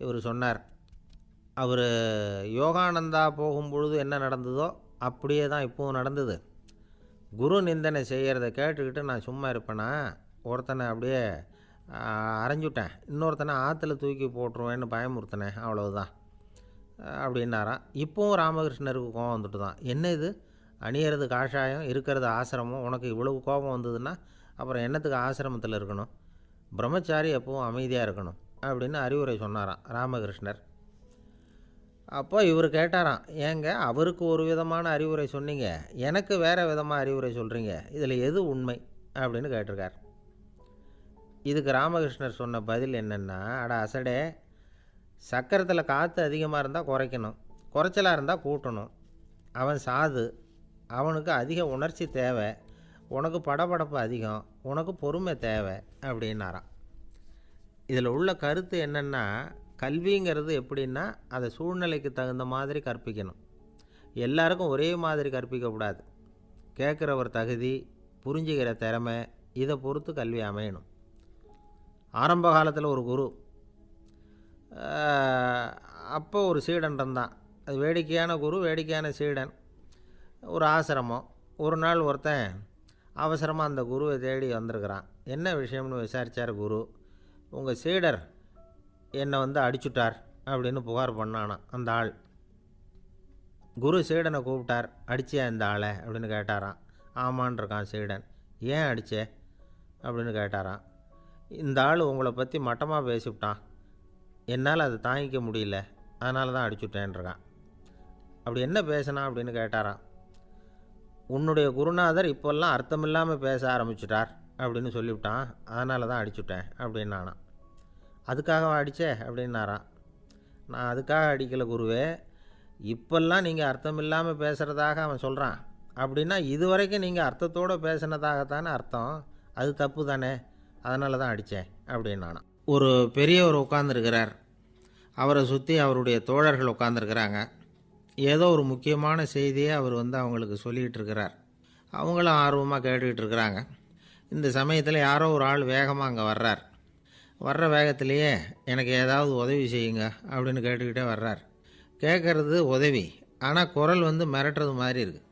இவர் சொன்னார், அவர் யோகானந்தா போகும்பொழுது என்ன நடந்ததோ அப்படியே தான் இப்போவும் நடந்தது. குரு நிந்தனை செய்கிறத கேட்டுக்கிட்டு நான் சும்மா இருப்பேனா, ஒருத்தனை அப்படியே அரைஞ்சுட்டேன், இன்னொருத்தனை ஆற்றுல தூக்கி போட்டுருவேன்னு பயமுறுத்தினேன், அவ்வளவுதான் அப்படின்னாராம். இப்போவும் ராமகிருஷ்ணருக்கு கோபம் வந்துட்டு தான். என்ன இது, அணியறது காஷாயம், இருக்கிறது ஆசிரமம், உனக்கு இவ்வளவு கோபம் வந்ததுன்னா அப்புறம் என்னத்துக்கு ஆசிரமத்தில் இருக்கணும், பிரம்மச்சாரி எப்பவும் அமைதியாக இருக்கணும் அப்படின்னு அறிவுரை சொன்னாராம் ராமகிருஷ்ணர். அப்போ இவர் கேட்டாராம், ஏங்க அவருக்கு ஒரு விதமான அறிவுரை சொன்னீங்க, எனக்கு வேறு விதமாக அறிவுரை சொல்கிறீங்க, இதில் எது உண்மை அப்படின்னு கேட்டிருக்கார். இதுக்கு ராமகிருஷ்ணர் சொன்ன பதில் என்னென்னா, அட அசடே, சக்கரத்தில் காற்று அதிகமாக இருந்தால் குறைக்கணும், குறைச்சலாக இருந்தால் கூட்டணும். அவன் சாது, அவனுக்கு அதிக உணர்ச்சி தேவை, உனக்கு படபடப்பு அதிகம், உனக்கு பொறுமை தேவை அப்படின்னாராம். இதில் உள்ள கருத்து என்னென்னா, கல்விங்கிறது எப்படின்னா அதை சூழ்நிலைக்கு தகுந்த மாதிரி கற்பிக்கணும். எல்லாருக்கும் ஒரே மாதிரி கற்பிக்கக்கூடாது. கேட்குறவர் தகுதி, புரிஞ்சுக்கிற திறமை, இதை பொறுத்து கல்வி அமையணும். ஆரம்ப காலத்தில் ஒரு குரு, அப்போ ஒரு சீடன் இருந்தான். அது வேடிக்கையான குரு, வேடிக்கையான சீடன். ஒரு ஆசிரமம். ஒரு நாள் ஒருத்தன் அவசரமாக அந்த குருவை தேடி வந்திருக்கிறான். என்ன விஷயம்னு விசாரித்தார் குரு. உங்கள் சீடர் என்னை வந்து அடிச்சுட்டார் அப்படின்னு புகார் பண்ணானான் அந்த ஆள். குரு சீடனை கூப்பிட்டார். அடிச்சியா இந்த ஆளை அப்படின்னு கேட்டாராம். ஆமான் இருக்கான் சீடன். ஏன் அடிச்சே அப்படின்னு கேட்டாராம். இந்த ஆள் உங்களை பற்றி மட்டமாக பேசிவிட்டான், என்னால் அதை தாங்கிக்க முடியல, அதனால தான் அடிச்சுட்டேன்ருக்கான். அப்படி என்ன பேசினா அப்படின்னு கேட்டாராம். உன்னுடைய குருநாதர் இப்போல்லாம் அர்த்தமில்லாமல் பேச ஆரம்பிச்சிட்டார் அப்படின்னு சொல்லிவிட்டான், அதனால தான் அடிச்சுட்டேன் அப்படின்னானான். அதுக்காக அடித்தே அப்படின்னாரான். நான் அதுக்காக அடிக்கலை குருவே, இப்போல்லாம் நீங்கள் அர்த்தமில்லாமல் பேசுகிறதாக அவன் சொல்கிறான் அப்படின்னா இதுவரைக்கும் நீங்கள் அர்த்தத்தோடு பேசினதாகத்தானே அர்த்தம், அது தப்பு தானே, அதனால தான் அடித்தேன் அப்படின்னானான். ஒரு பெரியவர் உட்கார்ந்துருக்கிறார். அவரை சுற்றி அவருடைய தோழர்கள் உட்காந்துருக்கிறாங்க. ஏதோ ஒரு முக்கியமான செய்தியை அவர் அவங்களுக்கு சொல்லிகிட்டு இருக்கிறார். அவங்களும் ஆர்வமாக கேட்டுக்கிட்டு இருக்கிறாங்க. இந்த சமயத்தில் யாரோ ஒரு ஆள் வேகமாக அங்கே வர்றார். வர்ற வேகத்திலேயே எனக்கு ஏதாவது உதவி செய்யுங்க அப்படின்னு கேட்டுக்கிட்டே வர்றார். கேட்குறது உதவி, ஆனால் குரல் மிரட்டுறது மாதிரி இருக்குது,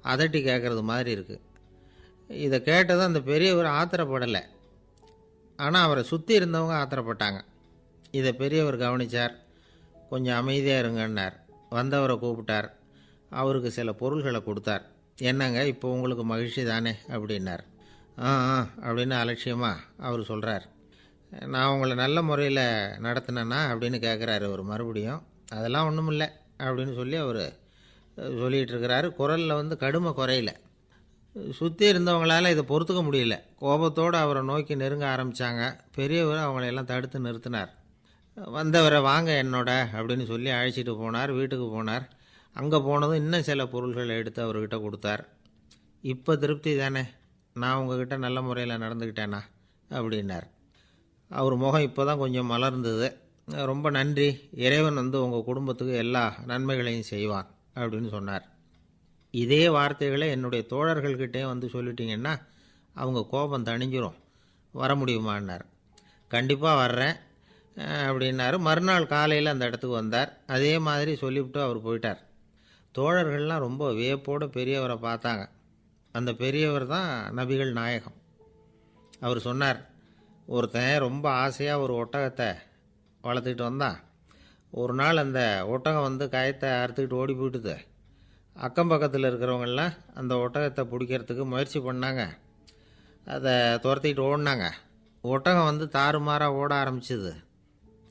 அதட்டி கேட்குறது மாதிரி இருக்குது. இதை கேட்டதும் அந்த பெரியவர் ஆத்திரப்படலை, ஆனால் அவரை சுற்றி இருந்தவங்க ஆத்திரப்பட்டாங்க. இதை பெரியவர் கவனித்தார். கொஞ்சம் அமைதியாக இருங்கன்னார். வந்தவரை கூப்பிட்டார். அவருக்கு சில பொருள்களை கொடுத்தார். என்னங்க இப்போ உங்களுக்கு மகிழ்ச்சி தானே அப்படின்னார். ஆ அப்படின்னு அலட்சியமாக அவர் சொல்கிறார். நான் உங்களை நல்ல முறையில் நடத்தினேன்னா அப்படின்னு கேட்குறாரு அவர் மறுபடியும். அதெல்லாம் ஒன்றும் இல்லை அப்படின்னு சொல்லி அவர் சொல்லிகிட்டு இருக்கிறாரு. குரலில் கடுமை குறையில. சுற்றி இருந்தவங்களால் இதை பொறுத்துக்க முடியல. கோபத்தோடு அவரை நோக்கி நெருங்க ஆரம்பித்தாங்க. பெரியவர் அவங்களையெல்லாம் தடுத்து நிறுத்தினார். வந்தவரை வாங்க என்னோட அப்படின்னு சொல்லி அழைச்சிட்டு போனார். வீட்டுக்கு போனார். அங்கே போனதும் இன்னும் சில பொருள்களை எடுத்து அவர்கிட்ட கொடுத்தார். இப்போ திருப்தி தானே, நான் உங்ககிட்ட நல்ல முறையில் நடந்துக்கிட்டேனா அப்படின்னார். அவர் முகம் இப்போ தான் கொஞ்சம் மலர்ந்தது. ரொம்ப நன்றி, இறைவன் உங்கள் குடும்பத்துக்கு எல்லா நன்மைகளையும் செய்வான் அப்படின்னு சொன்னார். இதே வார்த்தைகளை என்னுடைய தோழர்கள்கிட்டே சொல்லிட்டீங்கன்னா அவங்க கோபம் தணிஞ்சிரும், வர முடியுமான்னார். கண்டிப்பாக வர்றேன் அப்படின்னாரு. மறுநாள் காலையில் அந்த இடத்துக்கு வந்தார். அதே மாதிரி சொல்லிவிட்டு அவர் போயிட்டார். தோழர்கள்லாம் ரொம்ப வியப்போடு பெரியவரை பார்த்தாங்க. அந்த பெரியவர் தான் நபிகள் நாயகம். அவர் சொன்னார், ஒருத்தன் ரொம்ப ஆசையாக ஒரு ஒட்டகத்தை வளர்த்துக்கிட்டு வந்தான். ஒரு நாள் அந்த ஒட்டகம் கயத்தை அறுத்துக்கிட்டு ஓடி போயிட்டுது. அக்கம் பக்கத்தில் இருக்கிறவங்கெல்லாம் அந்த ஒட்டகத்தை பிடிக்கிறதுக்கு முயற்சி பண்ணாங்க. அதை துரத்திக்கிட்டு ஓடினாங்க. ஒட்டகம் தாறுமாறாக ஓட ஆரம்பிச்சிது.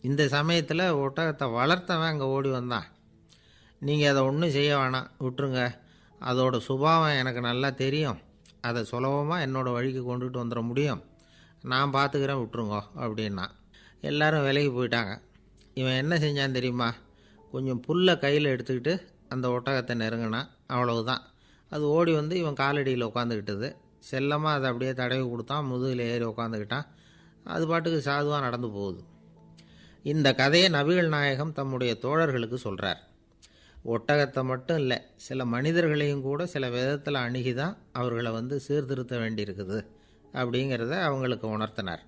இந்த சமயத்தில் ஒட்டகத்தை வளர்த்தவன் அங்கே ஓடி வந்தான். நீங்கள் அதை ஒன்றும் செய்ய வேணாம், விட்டுருங்க, அதோட சுபாவம் எனக்கு நல்லா தெரியும், அதை சுலபமாக என்னோடய வழிக்கு கொண்டுட்டு வந்துட முடியும், நான் பார்த்துக்கிறேன், விட்டுருங்கோ அப்படின்னா. எல்லோரும் விலகி போயிட்டாங்க. இவன் என்ன செஞ்சான் தெரியுமா? கொஞ்சம் புல்லை கையில் எடுத்துக்கிட்டு அந்த ஒட்டகத்தை நெருங்கினான். அவ்வளவுதான். அது ஓடி இவன் காலடியில் உட்காந்துக்கிட்டது. செல்லமாக அதை அப்படியே தடவி கொடுத்தான். முதுகில் ஏறி உட்காந்துக்கிட்டான். அது பாட்டுக்கு சாதுவாக நடந்து போகுது. இந்த கதையை நபிகள் நாயகம் தம்முடைய தோழர்களுக்கு சொல்கிறார். ஒட்டகத்தை மட்டும் இல்லை, சில மனிதர்களையும் கூட சில விதத்தில் அணுகி தான் அவர்களை சீர்திருத்த வேண்டியிருக்குது அப்படிங்கிறத அவங்களுக்கு உணர்த்தினார்.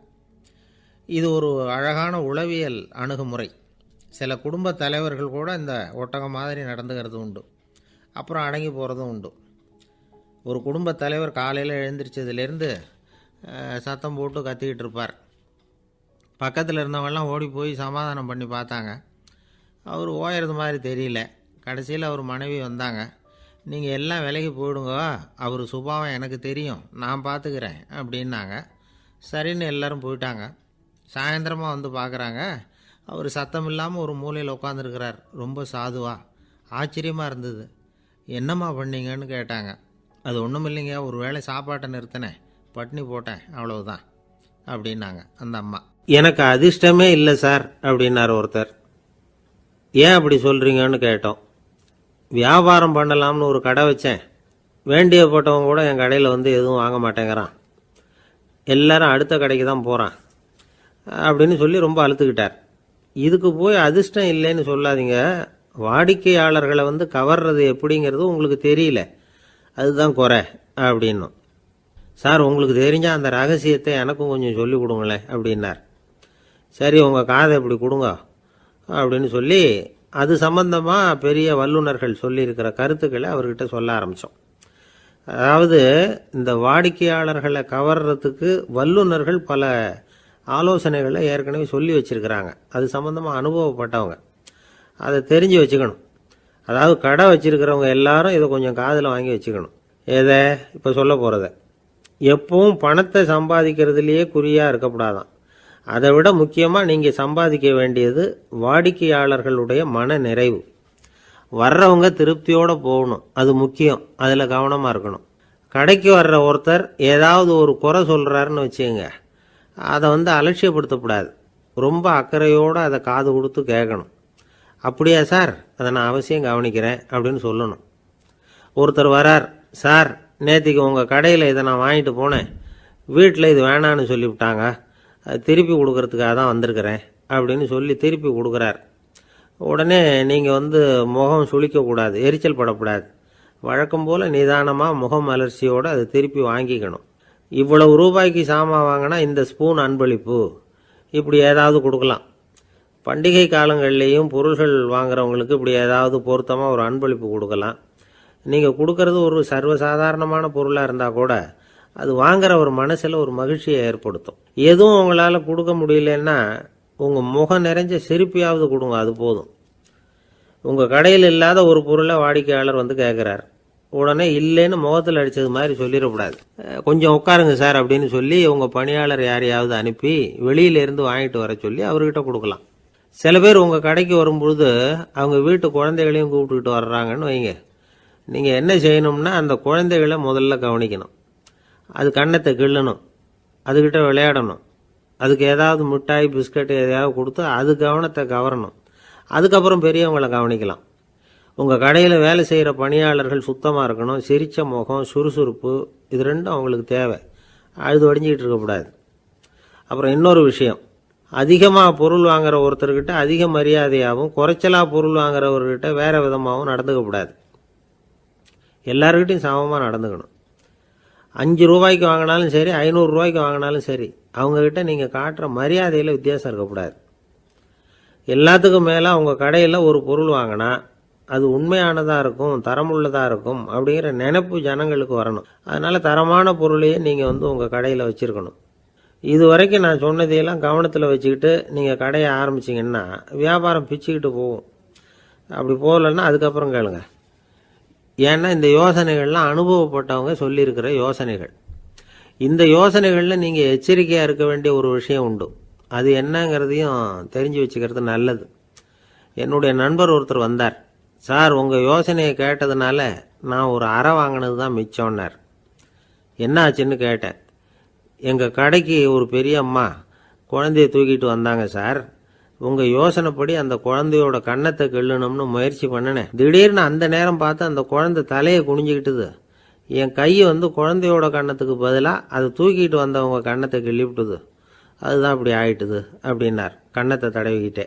இது ஒரு அழகான உளவியல் அணுகுமுறை. சில குடும்ப தலைவர்கள் கூட இந்த ஒட்டகம் மாதிரி நடந்துக்கிறது உண்டு, அப்புறம் அடங்கி போகிறதும் உண்டு. ஒரு குடும்ப தலைவர் காலையில் எழுந்திரிச்சதுலேருந்து சத்தம் போட்டு கத்திக்கிட்டு இருப்பார். பக்கத்தில் இருந்தவங்கெல்லாம் ஓடி போய் சமாதானம் பண்ணி பார்த்தாங்க. அவர் ஓயறது மாதிரி தெரியல. கடைசியில் அவர் மனைவி வந்தாங்க. நீங்கள் எல்லாம் விலகி போயிடுங்க, அவர் சுபாவம் எனக்கு தெரியும், நான் பார்த்துக்கிறேன் அப்படின்னாங்க. சரின்னு எல்லோரும் போயிட்டாங்க. சாயந்தரமாக பார்க்குறாங்க, அவர் சத்தம் இல்லாமல் ஒரு மூலையில் உட்காந்துருக்கிறார். ரொம்ப சாதுவா. ஆச்சரியமாக இருந்தது. என்னம்மா பண்ணீங்கன்னு கேட்டாங்க. அது ஒன்றும் இல்லைங்க, ஒரு வேளை சாப்பாட்டை நிறுத்தினேன், பட்னி போட்டேன், அவ்வளவுதான் அப்படின்னாங்க அந்த அம்மா. எனக்கு அதிர்ஷ்டமே இல்லை சார் அப்படின்னார் ஒருத்தர். ஏன் அப்படி சொல்கிறீங்கன்னு கேட்டோம். வியாபாரம் பண்ணலாம்னு ஒரு கடை வச்சேன், வேண்டியப்பட்டவங்க கூட என் கடையில் எதுவும் வாங்க மாட்டேங்கிறான், எல்லாரும் அடுத்த கடைக்கு தான் போகிறான் அப்படின்னு சொல்லி ரொம்ப அழுத்துக்கிட்டார். இதுக்கு போய் அதிர்ஷ்டம் இல்லைன்னு சொல்லாதீங்க, வாடிக்கையாளர்களை கவர்றது எப்படிங்கிறது உங்களுக்கு தெரியல, அதுதான் குறை அப்படின்னும். சார் உங்களுக்கு தெரிஞ்ச அந்த ரகசியத்தை எனக்கும் கொஞ்சம் சொல்லி கொடுங்களேன் அப்படின்னார். சரி உங்கள் காதை இப்படி கொடுங்க அப்படின்னு சொல்லி அது சம்பந்தமாக பெரிய வல்லுநர்கள் சொல்லியிருக்கிற கருத்துக்களை அவர்கிட்ட சொல்ல ஆரம்பித்தோம். அதாவது இந்த வாடிக்கையாளர்களை கவர்றதுக்கு வல்லுநர்கள் பல ஆலோசனைகளை ஏற்கனவே சொல்லி வச்சுருக்கிறாங்க. அது சம்மந்தமாக அனுபவப்பட்டவங்க. அதை தெரிஞ்சு வச்சுக்கணும். அதாவது கடை வச்சுருக்கிறவங்க எல்லாரும் இதை கொஞ்சம் காதில் வாங்கி வச்சுக்கணும். எதை இப்போ சொல்ல போகிறத எப்பவும் பணத்தை சம்பாதிக்கிறதுலையே குறியாக இருக்கக்கூடாதான். அதை விட முக்கியமாக நீங்கள் சம்பாதிக்க வேண்டியது வாடிக்கையாளர்களுடைய மன நிறைவு. வர்றவங்க திருப்தியோடு போகணும், அது முக்கியம். அதில் கவனமாக இருக்கணும். கடைக்கு வர்ற ஒருத்தர் ஏதாவது ஒரு குறை சொல்கிறாருன்னு வச்சுங்க, அதை அலட்சியப்படுத்தக்கூடாது. ரொம்ப அக்கறையோடு அதை காது கொடுத்து கேட்கணும். அப்படியா சார், அதை நான் அவசியம் கவனிக்கிறேன் அப்படின்னு சொல்லணும். ஒருத்தர் வரார், சார் நேற்றுக்கு உங்கள் கடையில் இதை நான் வாங்கிட்டு போனேன், வீட்டில் இது வேணான்னு சொல்லிவிட்டாங்க, திருப்பி கொடுக்கறதுக்காக தான் வந்திருக்கிறேன் அப்படின்னு சொல்லி திருப்பி கொடுக்குறார். உடனே நீங்கள் முகம் சுளிக்கக்கூடாது, எரிச்சல் படக்கூடாது. வழக்கம் போல் நிதானமாக முகம் அலர்ச்சியோடு அதை திருப்பி வாங்கிக்கணும். இவ்வளவு ரூபாய்க்கு சாமான் வாங்கினா இந்த ஸ்பூன் அன்பளிப்பு, இப்படி ஏதாவது கொடுக்கலாம். பண்டிகை காலங்கள்லேயும் பொருள்கள் வாங்குறவங்களுக்கு இப்படி ஏதாவது பொருத்தமாக ஒரு அன்பளிப்பு கொடுக்கலாம். நீங்கள் கொடுக்கறது ஒரு சர்வசாதாரணமான பொருளாக இருந்தால் கூட அது வாங்குற ஒரு மனசில் ஒரு மகிழ்ச்சியை ஏற்படுத்தும். எதுவும் உங்களால் கொடுக்க முடியலன்னா உங்கள் முகம் நிறைஞ்ச சிரிப்பையாவது கொடுங்க, அது போதும். உங்கள் கடையில் இல்லாத ஒரு பொருளை வாடிக்கையாளர் கேட்குறார், உடனே இல்லைன்னு முகத்தில் அடித்தது மாதிரி சொல்லிடக்கூடாது. கொஞ்சம் உட்காருங்க சார் அப்படின்னு சொல்லி உங்கள் பணியாளர் யாரையாவது அனுப்பி வெளியிலேருந்து வாங்கிட்டு வர சொல்லி அவர்கிட்ட கொடுக்கலாம். சில பேர் உங்கள் கடைக்கு வரும்பொழுது அவங்க வீட்டு குழந்தைகளையும் கூப்பிட்டுக்கிட்டு வர்றாங்கன்னு வைங்க. நீங்கள் என்ன செய்யணும்னா அந்த குழந்தைகளை முதல்ல கவனிக்கணும். அது கன்னத்தை கிள்ளணும், அதுக்கிட்ட விளையாடணும், அதுக்கு ஏதாவது மிட்டாய் பிஸ்கட் எதையாவது கொடுத்து அது கவனத்தை கவரணும். அதுக்கப்புறம் பெரியவங்களை கவனிக்கலாம். உங்கள் கடையில் வேலை செய்கிற பணியாளர்கள் சுத்தமாக இருக்கணும், சிரித்த முகம், சுறுசுறுப்பு, இது ரெண்டும் அவங்களுக்கு தேவை. அழுது வடிஞ்சிக்கிட்டு இருக்கக்கூடாது. அப்புறம் இன்னொரு விஷயம், அதிகமாக பொருள் வாங்குற ஒருத்தர்கிட்ட அதிக மரியாதையாகவும் குறைச்சலாக பொருள் வாங்குறவர்கிட்ட வேறு விதமாகவும் நடந்துக்கக்கூடாது. எல்லாருக்கிட்டையும் சமமாக நடந்துக்கணும். 5 ரூபாய்க்கு வாங்கினாலும் சரி, 500 ரூபாய்க்கு வாங்கினாலும் சரி, அவங்கக்கிட்ட நீங்கள் காட்டுற மரியாதையில் வித்தியாசம் இருக்கக்கூடாது. எல்லாத்துக்கும் மேலே அவங்க கடையில் ஒரு பொருள் வாங்கினா அது உண்மையானதாக இருக்கும், தரமுள்ளதாக இருக்கும் அப்படிங்கிற நினைப்பு ஜனங்களுக்கு வரணும். அதனால் தரமான பொருளையே நீங்கள் உங்கள் கடையில் வச்சுருக்கணும். இது வரைக்கும் நான் சொன்னதையெல்லாம் கவனத்தில் வச்சுக்கிட்டு நீங்கள் கடையை ஆரம்பிச்சிங்கன்னா வியாபாரம் பிச்சுக்கிட்டு போகும். அப்படி போகலன்னா அதுக்கப்புறம் கேளுங்க. ஏன்னா இந்த யோசனைகள்லாம் அனுபவப்பட்டவங்க சொல்லியிருக்கிற யோசனைகள். இந்த யோசனைகளில் நீங்கள் எச்சரிக்கையாக இருக்க வேண்டிய ஒரு விஷயம் உண்டு. அது என்னங்கிறதையும் தெரிஞ்சு வச்சுக்கிறது நல்லது. என்னுடைய நண்பர் ஒருத்தர் வந்தார். சார், உங்கள் யோசனையை கேட்டதுனால நான் ஒரு அறை வாங்கினது தான் மிச்சம்னார். என்ன ஆச்சுன்னு கேட்டேன். எங்கள் கடைக்கு ஒரு பெரிய அம்மா குழந்தைய தூக்கிட்டு வந்தாங்க சார். உங்கள் யோசனைப்படி அந்த குழந்தையோட கன்னத்தை கிள்ளணும்னு முயற்சி பண்ணினேன். திடீர்னு அந்த நேரம் பார்த்து அந்த குழந்தை தலையை குனிஞ்சிக்கிட்டுது. என் கை குழந்தையோட கன்னத்துக்கு பதிலாக அதை தூக்கிட்டு வந்தவங்க கன்னத்தை கிள்ளிவிட்டுது. அதுதான் அப்படி ஆயிட்டுது அப்படின்னார், கன்னத்தை தடவிக்கிட்டே.